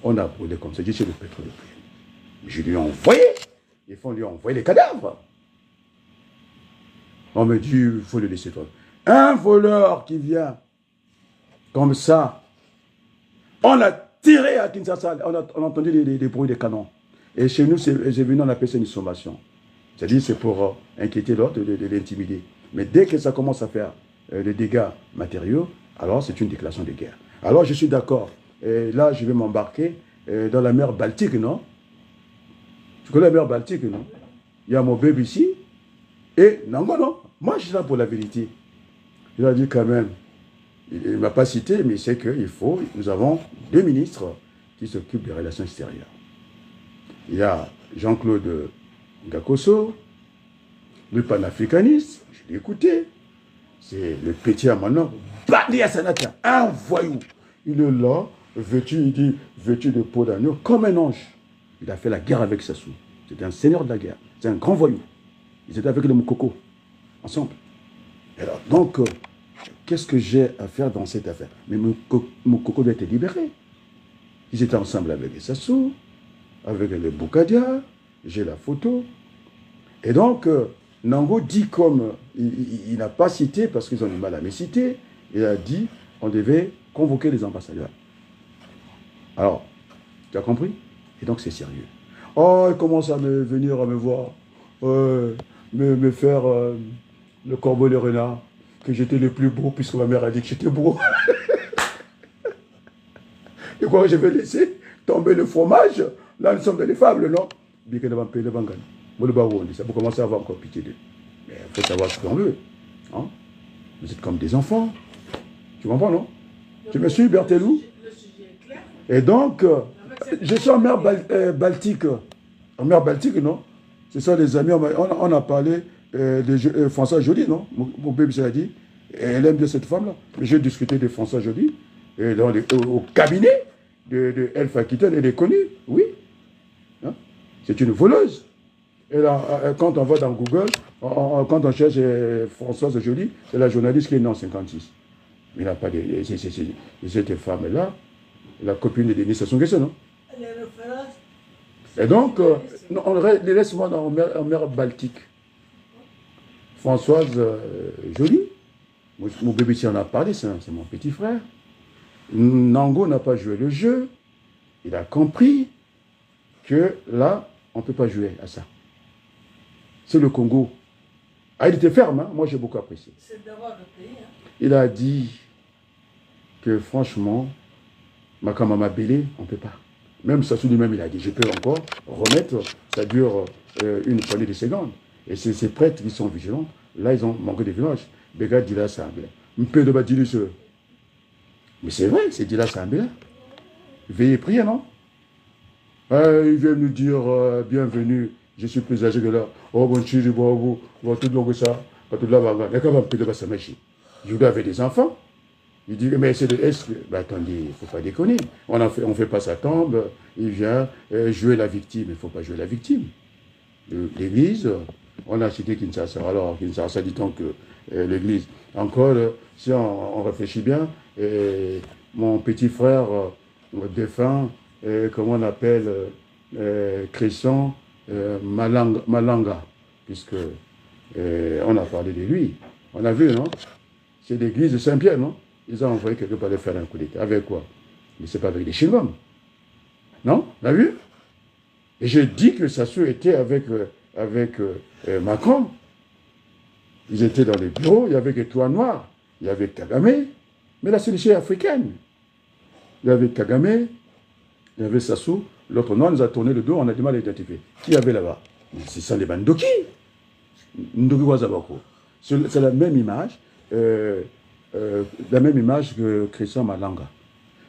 On a brûlé comme ça. Je suis le pétrole de prière. Je lui ai envoyé. Ils font lui envoyer les cadavres. On me dit, il faut le laisser toi. Un voleur qui vient comme ça, on a tiré à Kinshasa, on a entendu les bruits des canons. Et chez nous, c'est venu, on appelle ça une sommation. C'est-à-dire, c'est pour inquiéter l'autre, de l'intimider. Mais dès que ça commence à faire des dégâts matériaux, alors c'est une déclaration de guerre. Alors je suis d'accord. Là, je vais m'embarquer dans la mer Baltique, non? Tu connais la mer Baltique, non? Il y a mon bébé ici. Et non, moi je suis là pour la vérité. Il a dit quand même, il ne m'a pas cité, mais il sait qu'il faut, nous avons 2 ministres qui s'occupent des relations extérieures. Il y a Jean-Claude Ngakoso, le panafricaniste, je l'ai écouté, c'est le petit Amano, Badi Assanata, un voyou. Il est là, vêtu de peau d'agneau, comme un ange. Il a fait la guerre avec Sassou. C'était un seigneur de la guerre, c'est un grand voyou. Ils étaient avec les Moukoko, ensemble. Alors, donc, qu'est-ce que j'ai à faire dans cette affaire? Mais Moukoko doit être libéré. Ils étaient ensemble avec les Sassou, avec les Boukadia, j'ai la photo. Et donc, Nango dit comme, il n'a pas cité, parce qu'ils ont du mal à me citer, il a dit, on devait convoquer les ambassadeurs. Alors, tu as compris? Et donc c'est sérieux. Oh, il commence à venir à me voir, me faire le corbeau et le renard, que j'étais le plus beau, puisque ma mère a dit que j'étais beau. Et quoi, je vais laisser tomber le fromage? Là, nous sommes dans les fables, non? Ça peut commencer à avoir encore pitié d'eux. Mais il faut savoir ce qu'on veut. Hein? Vous êtes comme des enfants. Tu comprends, non? Tu me suis, Berthelou? Le sujet est clair. Et donc, je suis en mer Baltique. En mer Baltique, non? C'est ça, les amis. On a parlé de François Joly, non? Mon bébé s'est dit. Et elle aime bien cette femme-là. J'ai discuté de François Joly. Et au cabinet de Elf Aquitaine, elle est connue. Oui. Hein? C'est une voleuse. Et là, quand on va dans Google, quand on cherche Françoise Joly, c'est la journaliste qui est née en 56. Mais il n'a pas de. Cette femme-là, la copine de Denis Sassou Nguesso, non? Les références. Et donc, laisse-moi en mer Baltique. Françoise Joly, mon bébé, si on a parlé, c'est mon petit frère. Nango n'a pas joué le jeu. Il a compris que là, on ne peut pas jouer à ça. C'est le Congo. Ah, il était ferme, hein? Moi j'ai beaucoup apprécié. C'est d'abord le pays. Hein? Il a dit que franchement, Makamama Bélé, on ne peut pas. Même Sassou lui-même, il a dit, je peux encore remettre, ça dure une poignée de secondes. Et c'est ces prêtres qui sont vigilants. Là, ils ont manqué de village. Béga dit là, c'est un bel. Un peu de bâtiment. Mais c'est vrai, c'est dit là, c'est un bel. Veillez prier, non? Il vient nous dire bienvenue, je suis plus âgé que là. Oh, bon, je suis bon, vous, tout le monde ça. Quand tout le monde va, quand même, ça marche. Judas avait des enfants. Il dit, mais c'est de est-ce que. Ben, attendez, il ne faut pas déconner. On ne fait pas sa tombe. Il vient jouer la victime. Il ne faut pas jouer la victime. L'église, on a cité Kinshasa. Alors, Kinshasa, dit-on que l'église. Encore, si on réfléchit bien, mon petit frère défunt, comment on appelle, Christian Malanga, puisque on a parlé de lui. On a vu, non? C'est l'église de Saint-Pierre, non? Ils ont envoyé quelqu'un pour aller faire un coup d'État. Avec quoi? Mais ce n'est pas avec des chewing-gums. Non? On a vu? Et je dis que Sassou était avec Macron. Ils étaient dans les bureaux, il y avait des toits noirs, il y avait Kagame, mais la solution africaine. Il y avait Kagame, il y avait Sassou, l'autre noir nous a tourné le dos, on a du mal à identifier. Qui y avait là-bas? C'est ça les Bandoki. Ndoki Wazabako. C'est la même image. La même image que Christian Malanga.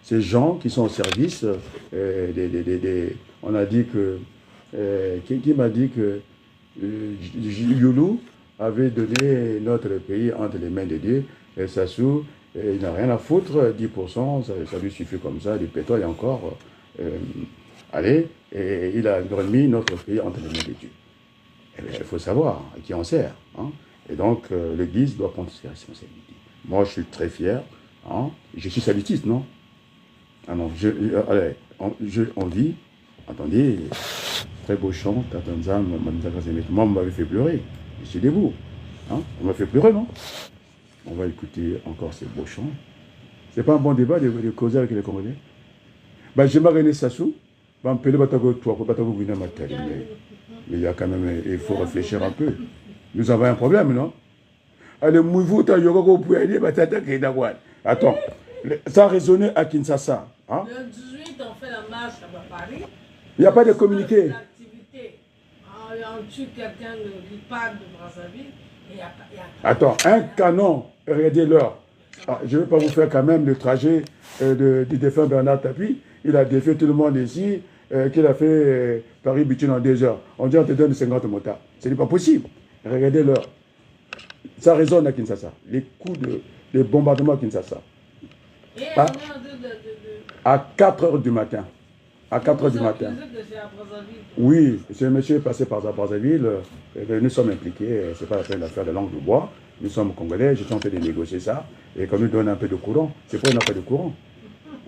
Ces gens qui sont au service on a dit que qui m'a dit que Youlou avait donné notre pays entre les mains de Dieu et Sassou, il n'a rien à foutre, 10%, ça lui suffit comme ça, du pétrole et encore. Allez, et il a remis notre pays entre les mains de Dieu. Eh bien, il faut savoir à qui on sert. Hein? Et donc, l'Église doit prendre ses responsabilités. Moi, je suis très fier. Hein? Je suis salutiste, non? Ah non, allez, on dit, attendez, très beau chant, Tatanza, moi, on m'avait fait pleurer. Je suis debout. Hein? On m'a fait pleurer, non? On va écouter encore ces beaux chants. C'est pas un bon débat de causer avec les Congolais? Bah, je m'arrête Sassou. Mais il y a quand même, il faut réfléchir un peu. Nous avons un problème, non? Attends, ça a résonné à Kinshasa. Hein? Le 18, on fait la marche à Paris. Il n'y a pas de communiqué. On tue quelqu'un qui part de Brazzaville. Attends, un canon, regardez l'heure. Ah, je ne vais pas vous faire quand même le trajet du défunt Bernard Tapie. Il a défié tout le monde ici, qu'il a fait Paris-Béthune en 2 heures. On dit on te donne 50 motards. Ce n'est pas possible. Regardez l'heure. Ça résonne à Kinshasa. Les coups de bombardement à Kinshasa. À 4 heures du matin. À 4 heures du matin. Oui, ce monsieur est passé par Brazzaville. Nous sommes impliqués. Ce n'est pas la peine d'affaire de langue de bois. Nous sommes congolais. Je suis en train de négocier ça. Et qu'on nous donne un peu de courant. C'est pourquoi on n'a pas de courant.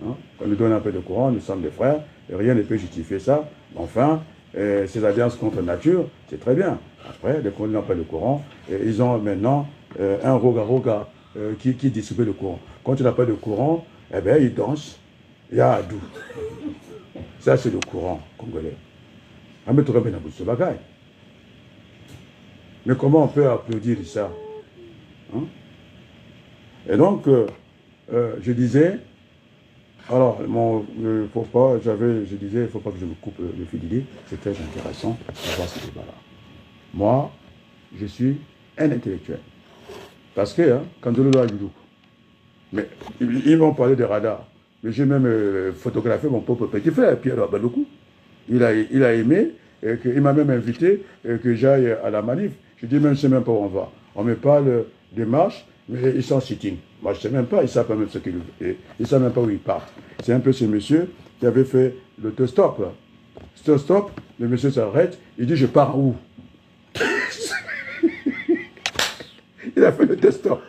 Hein? Qu'on nous donne un peu de courant. Nous sommes des frères. Et rien ne peut justifier ça. Enfin, ces alliances contre nature, c'est très bien. Après, les Congolais n'ont pas le courant, ils ont maintenant un roga-roga qui distribue le courant. Quand tu n'as pas de courant, eh bien, ils dansent, il y a Adou. Ça, c'est le courant congolais. Mais comment on peut applaudir ça, hein? Et donc, je disais, alors, faut pas, je disais, il ne faut pas que je me coupe le fil d'idée. C'est très intéressant d'avoir ce débat-là. Moi, je suis un intellectuel. Parce que, quand je le dois, mais ils m'ont parlé de radar. Mais j'ai même photographié mon propre petit frère, Pierre Abadoukou. Il a aimé, il m'a même invité que j'aille à la manif. Je dis, même, je ne sais même pas où on va. On me parle de marche, mais ils sont sitting. Moi, je ne sais même pas, ils ne savent pas même ce qu'ils ils ne savent même pas où ils partent. C'est un peu ce monsieur qui avait fait l'autostop. Stop, le monsieur s'arrête, il dit, je pars où? Il a fait l'autostop.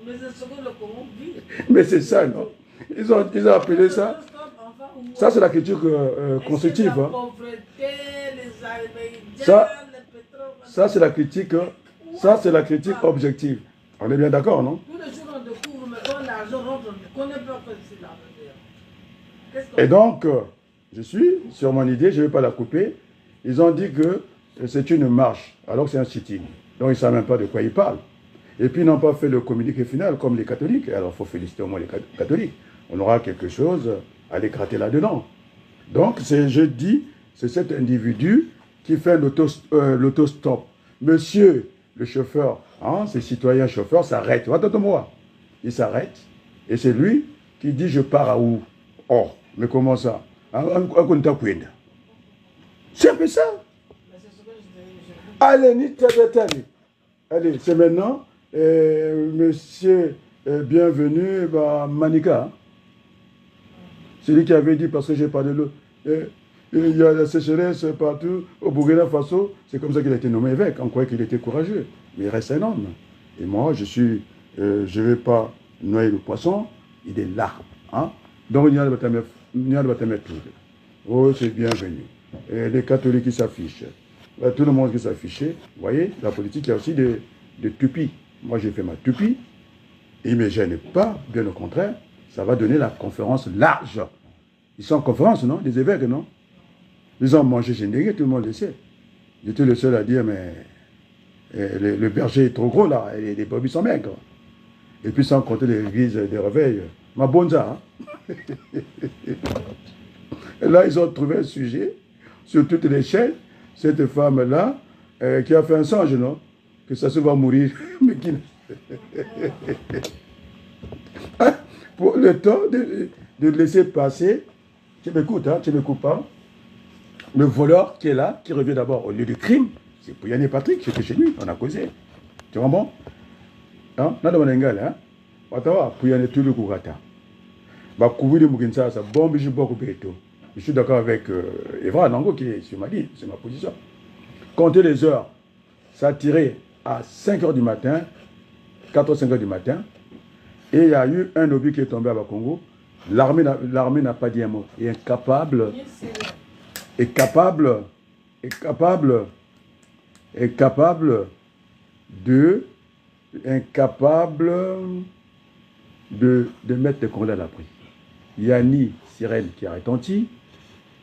Mais c'est ce que le Congo vit. Mais c'est ça, non? Ils ont appelé ça. Ça, c'est la critique constructive. La hein. pauvreté, les Arméniens, Ça, le pétrole. ça c'est la critique. Ça, c'est la critique objective. On est bien d'accord, non? Tous les jours, on découvre, mais quand l'argent rentre, on ne connaît pas que c'est l'argent. Et donc, je suis sur mon idée, je ne vais pas la couper. Ils ont dit que c'est une marche, alors que c'est un sitting. Donc, ils ne savent même pas de quoi ils parlent. Et puis, ils n'ont pas fait le communiqué final comme les catholiques. Alors, il faut féliciter au moins les catholiques. On aura quelque chose à les gratter là-dedans. Donc, je dis, c'est cet individu qui fait l'autostop. Monsieur le chauffeur, hein, ces citoyens chauffeurs s'arrêtent. Attends-moi. Il s'arrête et c'est lui qui dit je pars à où? Oh, mais comment ça? C'est un peu ça. Allez, allez, c'est maintenant, monsieur, bienvenue, Manika. C'est lui qui avait dit, parce que j'ai parlé de l'eau, il y a la sécheresse partout, au Burkina Faso, c'est comme ça qu'il a été nommé évêque, on croyait qu'il était courageux, mais il reste un homme. Et moi, je ne vais pas noyer le poisson, il est là. Hein? Donc, il y a le oh, c'est bienvenu. Et les catholiques qui s'affichent, tout le monde qui s'affichait, vous voyez, la politique, il y a aussi des tupis. Moi, j'ai fait ma tupie, et il ne me gêne pas, bien au contraire, ça va donner la conférence large. Ils sont en conférence, non? Les évêques, non? Ils ont mangé générique, tout le monde le sait. J'étais le seul à dire, mais le berger est trop gros là, et les brebis sont maigres. Et puis sans compter les églises des réveils, ma bonza. Hein? Et là, ils ont trouvé un sujet sur toutes les chaînes, cette femme-là, qui a fait un songe, non? Que ça se va mourir. Mais qui... Pour le temps de laisser passer, tu m'écoutes, hein, tu ne m'écoutes pas. Le voleur qui est là, qui revient d'abord au lieu du crime, c'est Pouyanné Patrick, j'étais chez lui, on a causé. Tu vois bon? Hein? N'a pas d'engal, hein? Watawa, Pouyanné tout le Kourata. Bah, Kouvili Moukinsa, ça bombe, je beaucoup beto. Je suis d'accord avec Evra Nango qui est sur ma ligne, c'est ma position. Comptez les heures, ça a tiré à 5 h du matin, 4 h 5 h du matin, et il y a eu un obus qui est tombé à Bakongo. L'armée n'a pas dit un mot. Il est incapable. Est capable de mettre les Congolais à l'abri. Il n'y a ni sirène qui a retenti,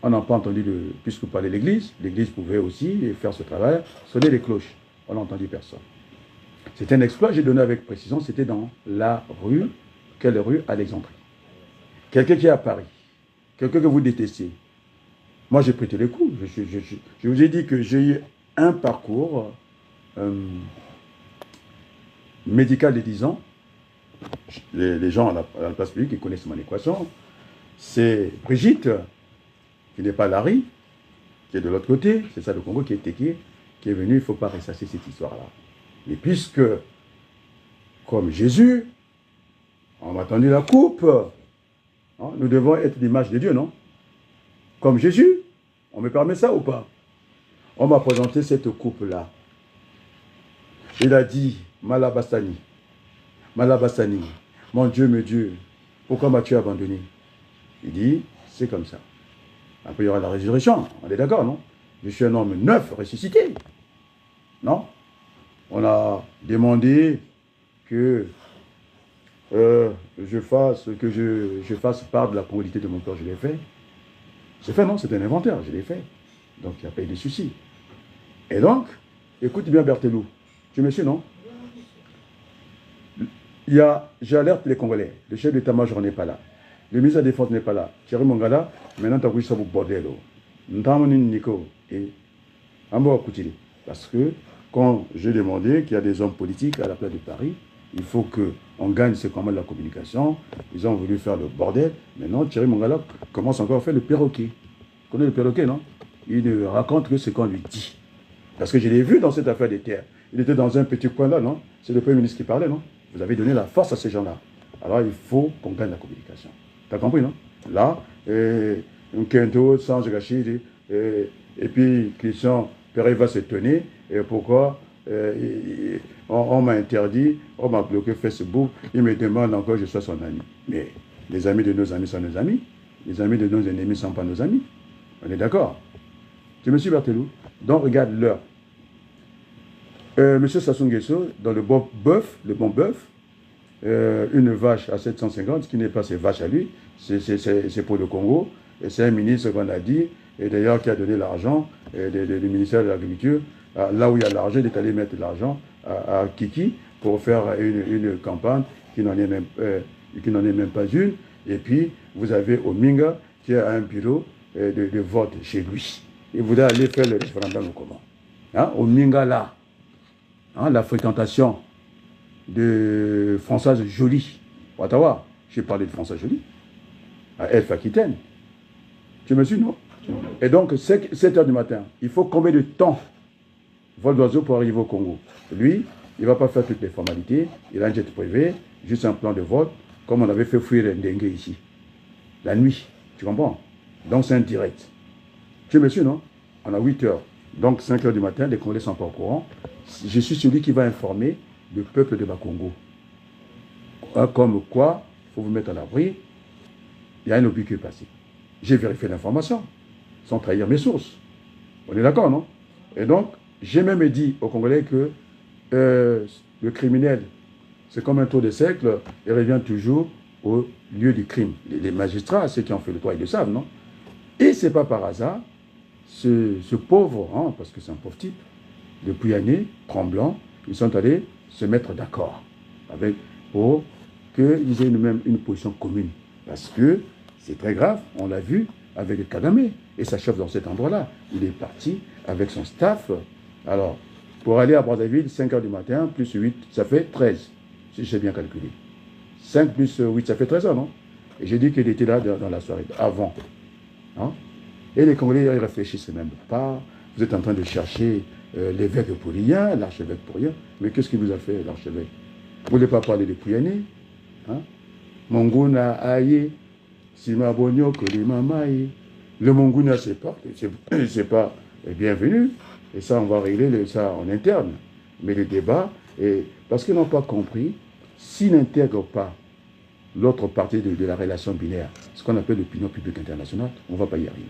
on n'a pas entendu, puisque vous parlez de l'église pouvait aussi faire ce travail, sonner les cloches, on n'a entendu personne. C'est un exploit, j'ai donné avec précision, c'était dans la rue, quelle rue? Alexandrie. Quelqu'un qui est à Paris, quelqu'un que vous détestez. Moi, j'ai prêté les coups. Je vous ai dit que j'ai eu un parcours médical de 10 ans. Les gens à la place publique, qui connaissent mon équation. C'est Brigitte, qui n'est pas Larry, qui est de l'autre côté. C'est ça le Congo qui est Téké, qui est venu. Il ne faut pas ressasser cette histoire-là. Et puisque, comme Jésus, on m'a tendu la coupe, hein, nous devons être l'image de Dieu, non? Comme Jésus, on me permet ça ou pas? On m'a présenté cette coupe-là. Il a dit, Malabastani, mon Dieu, pourquoi m'as-tu abandonné? Il dit, c'est comme ça. Après, il y aura la résurrection. On est d'accord, non? Je suis un homme neuf, ressuscité. Non? On a demandé que je fasse part de la congruité de mon corps. Je l'ai fait. C'est fait, non? C'est un inventaire. Je l'ai fait. Donc, il n'y a pas eu de souci. Et donc, écoute bien Berthelou. Tu me suis, non? J'alerte les Congolais. Le chef d'état-major n'est pas là. Le ministre de la Défense n'est pas là. Thierry Mongala, maintenant, tu as vu ça pour bordel. Nico. Et parce que quand j'ai demandé qu'il y a des hommes politiques à la place de Paris, il faut qu'on gagne ce combat de la communication. Ils ont voulu faire le bordel. Maintenant, Thierry Mongala commence encore à faire le perroquet. Tu connais le perroquet, non? Il ne raconte que ce qu'on lui dit. Parce que je l'ai vu dans cette affaire des terres. Il était dans un petit coin là, non? C'est le Premier ministre qui parlait, non? Vous avez donné la force à ces gens-là. Alors il faut qu'on gagne la communication. Tu as compris, non? Là, un quinto, sans gâchis, et puis Christian Perret va se tenir. Et pourquoi on m'a interdit, on m'a bloqué Facebook, il me demande encore que je sois son ami. Mais les amis de nos amis sont nos amis. Les amis de nos ennemis ne sont pas nos amis. On est d'accord? Tu me suis, Berthelou? Donc regarde l'heure. Monsieur Sassou Nguesso, dans le bon bœuf, une vache à 750, ce qui n'est pas ses vaches à lui, c'est pour le Congo. Et c'est un ministre qu'on a dit, et d'ailleurs qui a donné l'argent du ministère de l'Agriculture, là où il y a l'argent, il est allé mettre l'argent à Kiki pour faire une campagne qui n'en est même pas une. Et puis, vous avez Ominga qui a un bureau de vote chez lui. Il voudrait aller faire le référendum au comment. Hein? Ominga là. Hein, la fréquentation de Françoise Joly, Ottawa. J'ai parlé de Françoise Joly, à Elf Aquitaine. Tu me suis, non? Et donc, 7 h du matin, il faut combien de temps vol d'oiseau pour arriver au Congo? Lui, il ne va pas faire toutes les formalités. Il a un jet privé, juste un plan de vol, comme on avait fait fuir Ndengue ici. La nuit, tu comprends? Donc, c'est un direct. Tu me suis, non? On a 8 h. Donc, 5 h du matin, les Congolais ne sont pas au courant. Je suis celui qui va informer le peuple de Bakongo. Comme quoi, il faut vous mettre à l'abri. Il y a un obus qui est passé. J'ai vérifié l'information, sans trahir mes sources. On est d'accord, non? Et donc, j'ai même dit aux Congolais que le criminel, c'est comme un tour de cercle, il revient toujours au lieu du crime. Les magistrats, ceux qui ont fait le droit, ils le savent, non? Et ce n'est pas par hasard, ce pauvre, hein, parce que c'est un pauvre type, depuis année, tremblant, ils sont allés se mettre d'accord pour qu'ils aient même une position commune. Parce que c'est très grave, on l'a vu avec Kagame et sa chef dans cet endroit-là. Il est parti avec son staff. Alors, pour aller à Brazzaville, 5 h du matin, plus 8, ça fait 13, si j'ai bien calculé. 5 plus 8, ça fait 13 h, non? Et j'ai dit qu'il était là dans la soirée, avant. Hein? Et les Congolais, ils réfléchissent même pas. Vous êtes en train de chercher l'évêque pour rien, l'archevêque pour rien. Mais qu'est-ce qu'il vous a fait, l'archevêque? Vous ne voulez pas parler de Pouyané? Hein? Monguna aye, Simabonyo Kolimamaye. Le Monguna, c'est pas bienvenu. Et ça, on va régler ça en interne. Mais le débat, parce qu'ils n'ont pas compris, s'ils n'intègrent pas l'autre partie de la relation binaire, ce qu'on appelle l'opinion publique internationale, on ne va pas y arriver.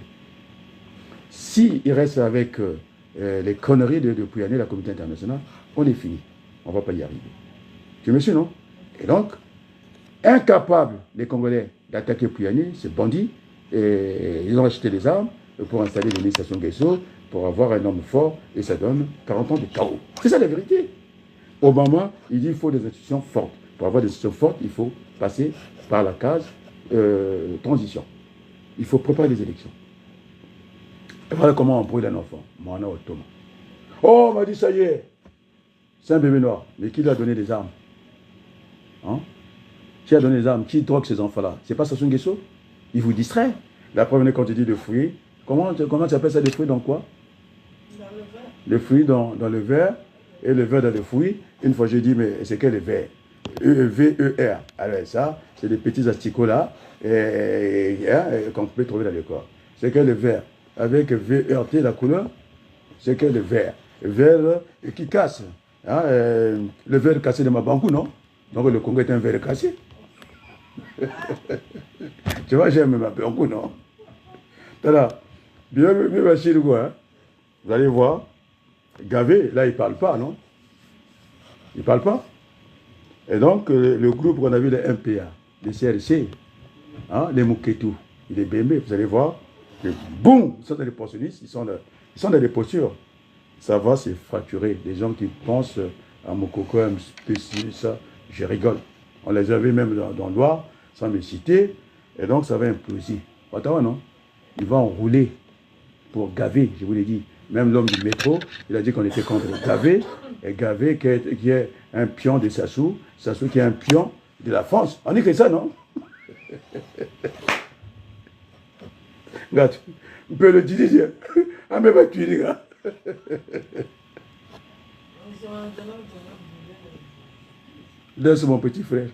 S'ils restent avec les conneries de Pouyané, la communauté internationale, on est fini. On ne va pas y arriver. Tu me suis, non? Et donc, incapables, les Congolais, d'attaquer Pouyané, ces bandits, et ils ont acheté des armes pour installer l'administration Nguesso, pour avoir un homme fort, et ça donne 40 ans de chaos. C'est ça la vérité. Obama, il dit qu'il faut des institutions fortes. Pour avoir des institutions fortes, il faut passer par la case transition. Il faut préparer les élections. Et voilà comment on brûle un enfant. Moana Otoma. Oh, on m'a dit, ça y est, c'est un bébé noir. Mais qui lui a donné des armes? Hein? Qui a donné des armes? Qui drogue ces enfants-là? C'est pas Sassou Nguesso? Il vous distrait. La première quand tu dis de fruits, comment tu appelles ça, des fruits dans quoi? Dans le verre. Les fruits dans le verre, et le verre dans le fruit. Une fois j'ai dit, mais c'est quel le verre? E-V-E-R. Alors ça, c'est des petits asticots là, qu'on peut trouver dans le corps. C'est quel le verre? Avec V-E-R-T, la couleur, c'est quel le verre? Verre qui casse. Hein, le verre cassé de ma banque, non? Donc le Congo est un verre cassé. Tu vois, j'aime ma banque, non? Voilà. Bien, Bachir, hein. Vous allez voir. Gavé, là, il ne parle pas, non? Il ne parle pas. Et donc, le groupe qu'on a vu, les MPA, les CRC, hein, les Mouketou, les BMB, vous allez voir, que boum, ils sont dans les pensionnistes, ils sont dans les postures. Ça va se fracturer. Les gens qui pensent à Mokoko, ça, je rigole. On les avait même dans Loire, sans me citer, et donc ça va imploser. Ottawa, non? Il va enrouler pour Gavé, je vous l'ai dit. Même l'homme du métro, il a dit qu'on était contre Gavé, et Gavé qui est un pion de Sassou, Sassou qui est un pion de la France. On dit que ça, non? Regarde, on peut le dire, on ne peut pas tuer les gars. Là, c'est mon petit frère.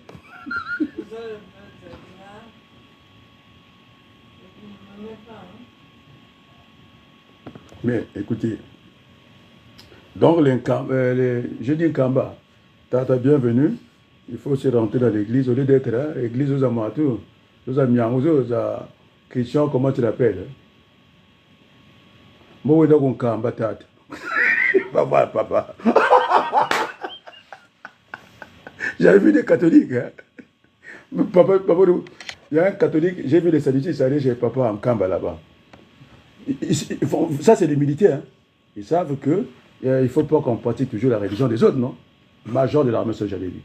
Mais écoutez, donc je dis Nkamba, Tata bienvenue, il faut se rentrer dans l'église, au lieu d'être là, l'église aux Amatou, aux Amiangos, aux Christian, comment tu l'appelles? Moi, je suis Nkamba, Tata. Papa. J'avais vu des catholiques. Hein. Papa, il y a un catholique, j'ai vu les salutiers, ça allait chez papa en Nkamba là-bas. Ça, c'est des militaires. Hein. Ils savent qu'il ne faut pas qu'on pratique toujours la religion des autres, non? Major de l'armée, ça j'avais vu.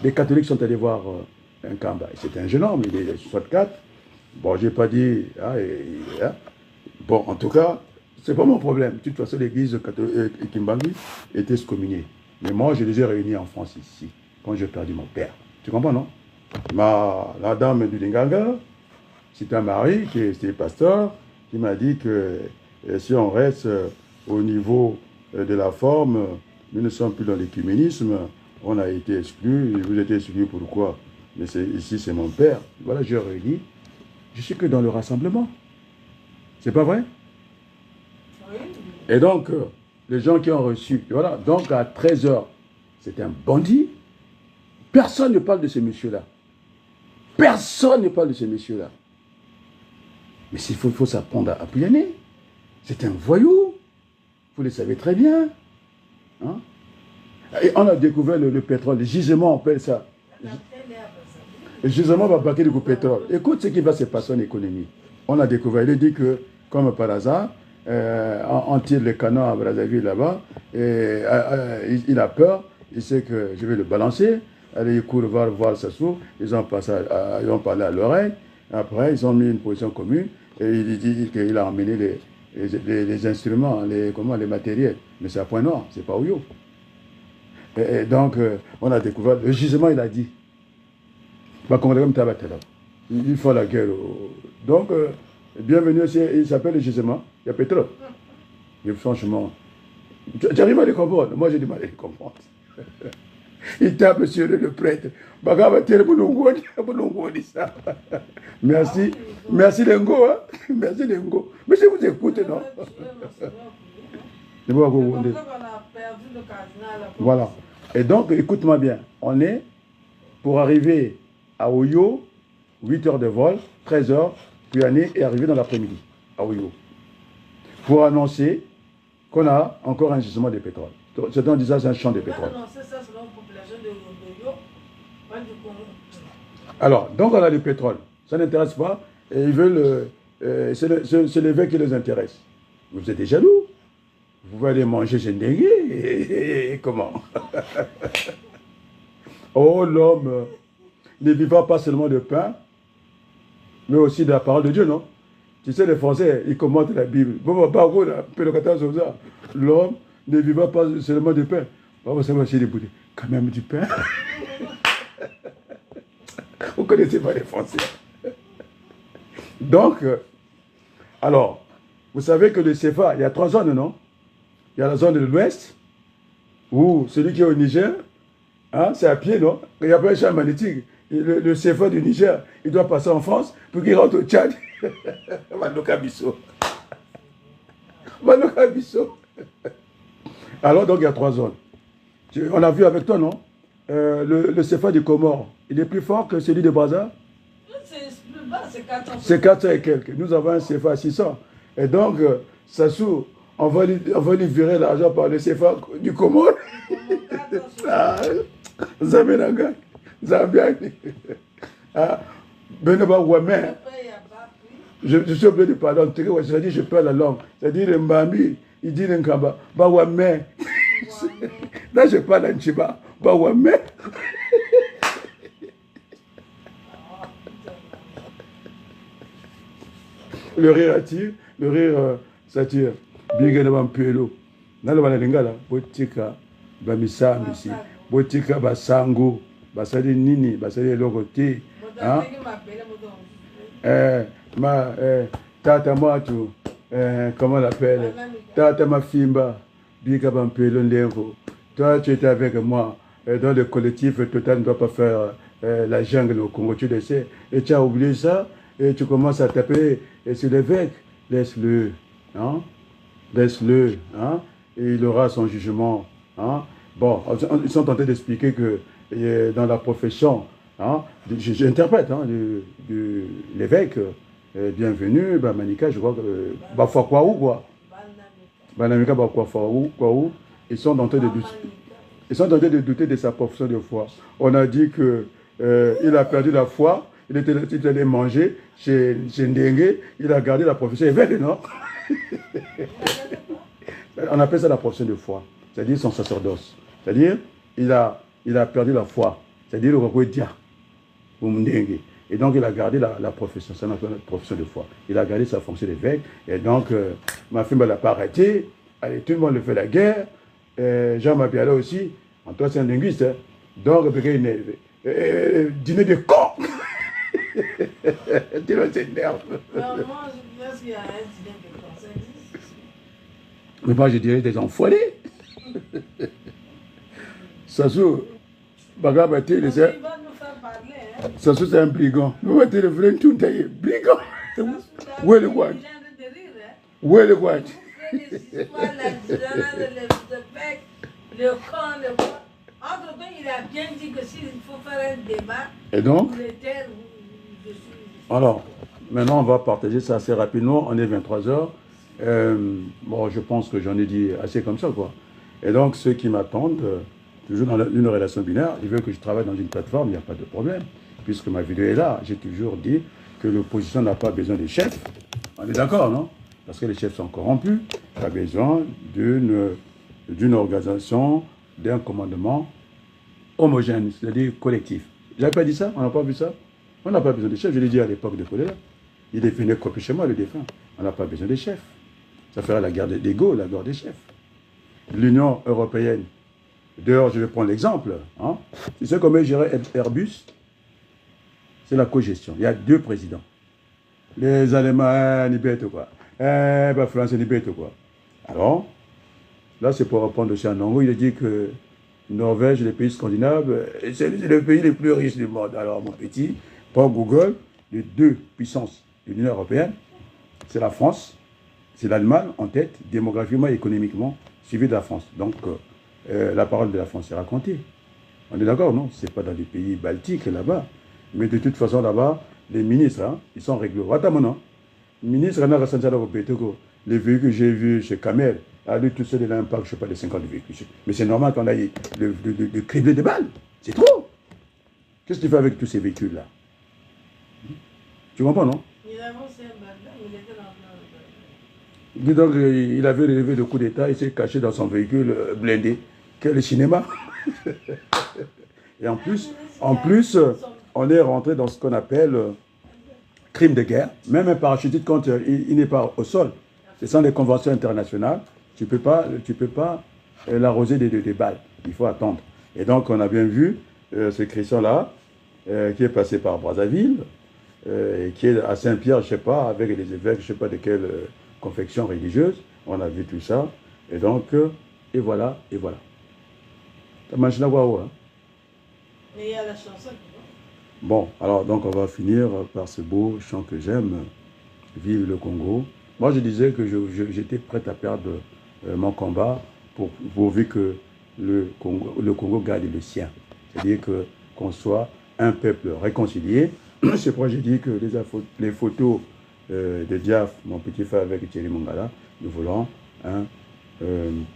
Des catholiques sont allés voir un Nkamba. C'était un jeune homme, il est 64. Bon, je n'ai pas dit. Hein. Bon, en tout cas, ce n'est pas mon problème. De toute façon, l'église Kimbangu était excommuniée. Mais moi, je les ai réunis en France ici, quand j'ai perdu mon père. Tu comprends, non? La dame du Linganga, c'était un mari qui était pasteur, qui m'a dit que si on reste au niveau de la forme, nous ne sommes plus dans l'écuménisme, on a été exclus, vous êtes exclus pourquoi? Mais ici c'est mon père. Voilà, je réunis. Je suis que dans le rassemblement. C'est pas vrai? Oui. Et donc, les gens qui ont reçu, voilà, donc à 13h, c'est un bandit. Personne ne parle de ce monsieur-là. Personne ne parle de ce monsieur-là. Mais s'il faut s'apprendre à Pouyanné. C'est un voyou. Vous le savez très bien. Hein? Et on a découvert le pétrole, le gisement, on appelle ça. Le gisement va braquer du pétrole. Écoute ce qui va se passer en économie. On a découvert, il dit que, comme par hasard, on tire le canon à Brazzaville là-bas, et il a peur, il sait que je vais le balancer. Allez, il court voir Sassou, ils ont parlé à l'oreille. Après, ils ont mis une position commune et il dit qu'il a emmené les instruments, les matériels. Mais c'est à Point Noir, c'est pas Oyo. Et donc, on a découvert, le gisement, il a dit, il faut la guerre. Donc, bienvenue, il s'appelle le gisement, il y a pétrole. Mais franchement, j'arrive à les comprendre. Moi, j'ai du mal à les comprendre. Il tape sur le prêtre. Merci. Merci Lengo. Hein? Merci Lengo. Mais je vous écoute, non? Voilà. Et donc, écoute-moi bien. On est pour arriver à Oyo, 8 heures de vol, 13 heures, puis aller et arriver dans l'après-midi à Oyo. Pour annoncer qu'on a encore un gisement de pétrole. C'est dans c'est un champ de pétrole. Alors, donc on a du pétrole. Ça n'intéresse pas. Et ils veulent. C'est l'évêque qui les intéresse. Vous êtes des jaloux. Vous allez manger chez Ndégué. Et comment? Oh, l'homme ne vivra pas seulement de pain, mais aussi de la parole de Dieu, non? Tu sais, les Français, ils commentent la Bible. L'homme ne vivra pas seulement de pain. Quand même du pain. Vous ne connaissez pas les Français. Donc, alors, vous savez que le CFA, il y a 3 zones, non? Il y a la zone de l'Ouest, où celui qui est au Niger, hein, c'est à pied, non? Il n'y a pas un champ magnétique. Le CFA du Niger, il doit passer en France pour qu'il rentre au Tchad. Manoka Bisso. Manoka Bisso. Alors, donc, il y a 3 zones. On a vu avec toi, non? Le CFA du Comore, il est plus fort que celui de Brazza? C'est plus même pas, c'est 400. C'est 400 et quelques. Nous avons un CFA à 600. Et donc, Sassou, on va lui virer l'argent par le CFA du Comore. Zabenanga, Zabiani. Benaba Ouamen. Je suis obligé de parler en télé, c'est-à-dire je parle la langue. C'est-à-dire le Mbami, il dit le Nkamba, Ba Ouamen. Là, je parle en Chiba, Ba Ouamen. Le rire attire, le rire s'attire. Bigana Bampelo. Nalo Balalingala, Botika, Bamisa, Missi, Botika, Basango, Basali Nini, Basali Logoté. Tata Matou, comment on l'appelle? Tata Mafimba, Biga Bampelo Ndengo. Toi, tu étais avec moi dans le collectif Total ne doit pas faire la jungle au Congo, tu le sais. Et tu as oublié ça, et tu commences à taper sur l'évêque. Laisse-le, hein? Laisse-le, hein? Et il aura son jugement, hein? Bon, ils sont tentés d'expliquer que dans la profession, hein, j'interprète, hein, de l'évêque, bienvenue, Manika, je crois que, Bafakwaou, quoi. Banamika, Bafakwaou, ils sont tentés de douter. Ils sont tentés de douter de sa profession de foi. On a dit que il a perdu la foi, il était allé manger chez Ndengue, il a gardé la profession évêque, non? On appelle ça la profession de foi, c'est-à-dire son sacerdoce. C'est-à-dire, il a perdu la foi, c'est-à-dire le Rogodia, ou Ndengue. Et donc, il a gardé la profession, c'est notre profession de foi. Il a gardé sa fonction d'évêque, et donc, ma fille ne l'a pas arrêté. Allez, tout le monde le fait la guerre. Jean Mabiala aussi, en toi c'est un linguiste, hein. Donc, dîner de con. Tu vois, c'est nerf. Moi, je pense qu'il y a un dîner de con, ça existe. Mais moi, je dirais des enfoirés. Sassou, Bagabati, il va nous faire parler, hein. Sassou, c'est un brigand. Nous, on le vrai tout taillé. Brigand. Où est le quoi? Où est le quoi? Le camp, le quoi. Entre-temps, il a bien dit que s'il faut faire un débat, et donc, pour les terres, je suis... Alors, maintenant, on va partager ça assez rapidement. On est 23h. Bon, je pense que j'en ai dit assez comme ça, quoi. Et donc, ceux qui m'attendent, toujours dans une relation binaire, ils veulent que je travaille dans une plateforme, il n'y a pas de problème. Puisque ma vidéo est là, j'ai toujours dit que l'opposition n'a pas besoin de chefs. On est d'accord, non? Parce que les chefs sont corrompus. Il a besoin d'une organisation, d'un commandement homogène, c'est-à-dire collectif. J'avais pas dit ça? On n'a pas vu ça? On n'a pas besoin de chefs. Je l'ai dit à l'époque de Kolela. Il est venu copier chez moi, le défunt. On n'a pas besoin de chefs. Ça fera la guerre d'ego, la guerre des chefs. L'Union européenne. D'ailleurs, je vais prendre l'exemple. Hein. Tu sais comment gérer Airbus? C'est la co-gestion. Il y a 2 présidents. Les Allemands, ils bêtent quoi. Les Français, ils bêtent quoi. Alors, là, c'est pour répondre aussi à Nongo. Il a dit que Norvège, les pays scandinaves, c'est le pays le plus riche du monde. Alors, mon petit, pour Google, les 2 puissances de l'Union européenne, c'est la France, c'est l'Allemagne en tête, démographiquement et économiquement, suivi de la France. Donc, la parole de la France est racontée. On est d'accord, non? Ce n'est pas dans les pays baltiques, là-bas. Mais de toute façon, là-bas, les ministres, hein, ils sont réglo. Attends, non? Ministre, les véhicules que j'ai vus chez Kamel, à lui tout seul, il a un parc, je ne sais pas, de 50 véhicules. Mais c'est normal qu'on aille de cribler des balles. C'est trop. Qu'est-ce que tu fais avec tous ces véhicules-là? Tu comprends, non? Il a avancé un bazar, il était dans le... Dis donc, il avait relevé le coup d'État, il s'est caché dans son véhicule blindé. Quel cinéma. Et en plus, on est rentré dans ce qu'on appelle crime de guerre. Même un parachutiste, quand il n'est pas au sol, ce sont des conventions internationales, tu ne peux pas l'arroser des balles. Il faut attendre. Et donc, on a bien vu ce Christian-là, qui est passé par Brazzaville, qui est à Saint-Pierre, je ne sais pas, avec les évêques, je ne sais pas de quelle confection religieuse. On a vu tout ça. Et donc, et voilà, et voilà. T'as mangé la voix, hein? Mais il y a la chanson. Bon, alors donc on va finir par ce beau chant que j'aime, Vive le Congo. Moi je disais que j'étais prêt à perdre mon combat pourvu que le Congo garde le sien. C'est-à-dire qu'on soit un peuple réconcilié, c'est pourquoi j'ai dit que les photos de Diaf, mon petit frère avec Thierry Mongala, nous voulons un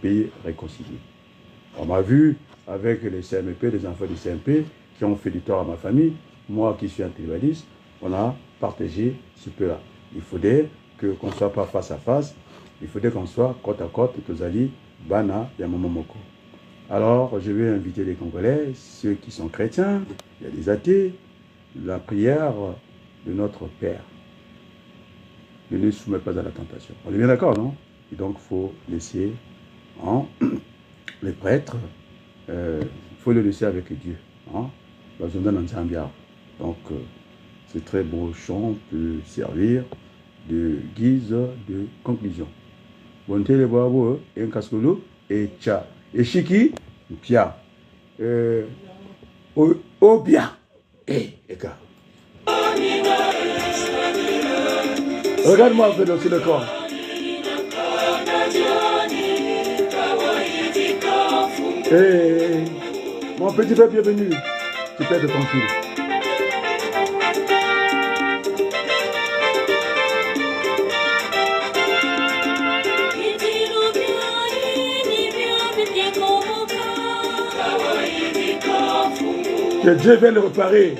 pays réconcilié. On m'a vu avec les CMP, les enfants du CMP, qui ont fait du tort à ma famille, moi qui suis un tribaliste, on a partagé ce peu-là. Il faudrait qu'on ne soit pas face à face, il faudrait qu'on soit côte à côte, Tozali, Bana, Yamamomoko. Alors, je vais inviter les Congolais, ceux qui sont chrétiens, il y a des athées, la prière de notre Père. Ne les soumet pas à la tentation. On est bien d'accord, non? Et donc, il faut laisser les prêtres, il faut le laisser avec Dieu. Hein? Donc, ce très beau chant peut servir de guise de conclusion. Bonte le boabo, un cascolo, et tcha. Et chiki, pia. Oh bien. Eka. Regarde-moi un peu dans le corps. Mon petit frère, bienvenue. Tu peux être tranquille. Que Dieu vienne le réparer.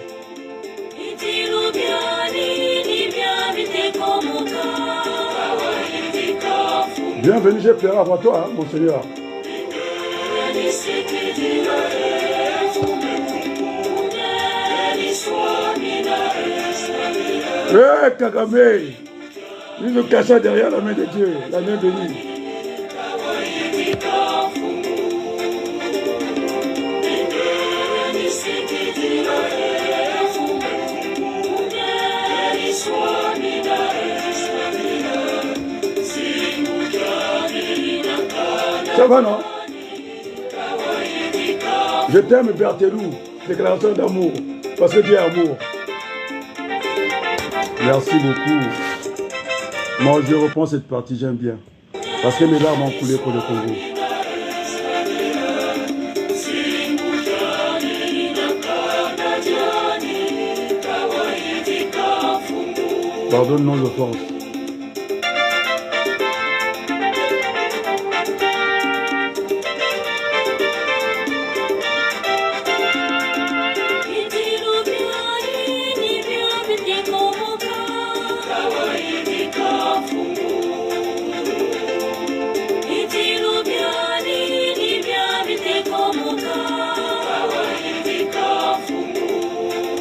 Bienvenue, j'ai pleuré avant toi, hein, mon Seigneur. Kagame, il nous cacha derrière la main de Dieu, la main bénie. Ça va, non? Je t'aime, Berthelou. Déclaration d'amour. Parce que Dieu est amour. Merci beaucoup. Moi, je reprends cette partie, j'aime bien. Parce que mes larmes ont coulé pour le Congo. Pardonne nos offenses.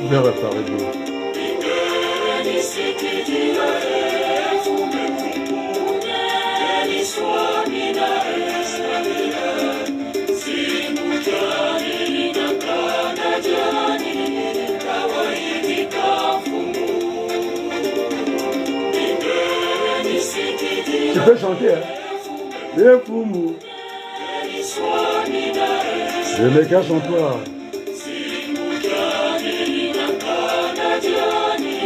Bien réparé, Dieu. Tu peux chanter, hein? Les Foumou. Je me cache en toi.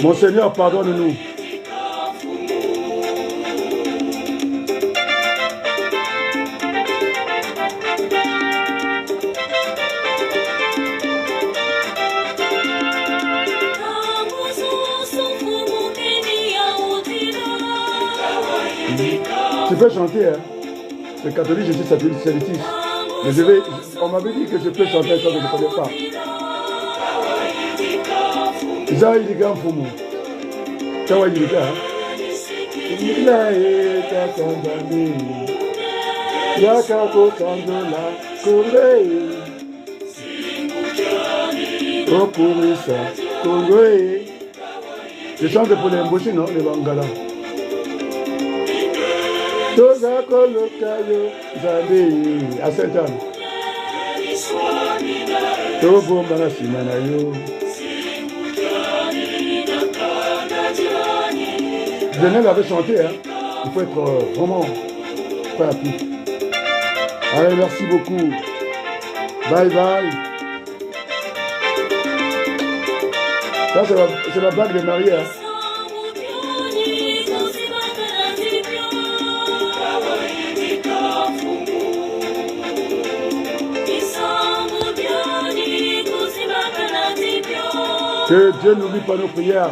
Mon Seigneur, pardonne-nous. Tu peux chanter, hein? C'est catholique, je suis sataniste. Mais on m'avait dit que je peux chanter ça, je ne connais pas. Za ilika mfumu tawa ilika ila eta kandami yaka ko kandola kole okumisa kongwe. Je chante pour les Mboshi, non, les Bangala. Toza kolokayo zabe à Saint-Anne. Tobo mbana simanayo. Daniel avait chanté, hein. Il faut être vraiment prêt à tout. Allez, merci beaucoup. Bye bye. Ça, c'est la bague de Marie, hein. Isang bubyani kusimaka na tibyo. Que Dieu n'oublie pas nos prières.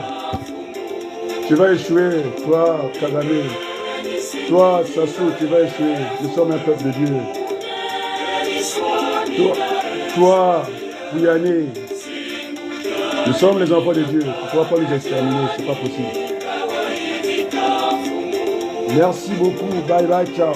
Tu vas échouer, toi, Kagame. Toi, Sassou, tu vas échouer. Nous sommes un peuple de Dieu. Toi, Kouyane, nous sommes les enfants de Dieu. Tu ne pourras pas nous exterminer, ce n'est pas possible. Merci beaucoup. Bye bye, ciao.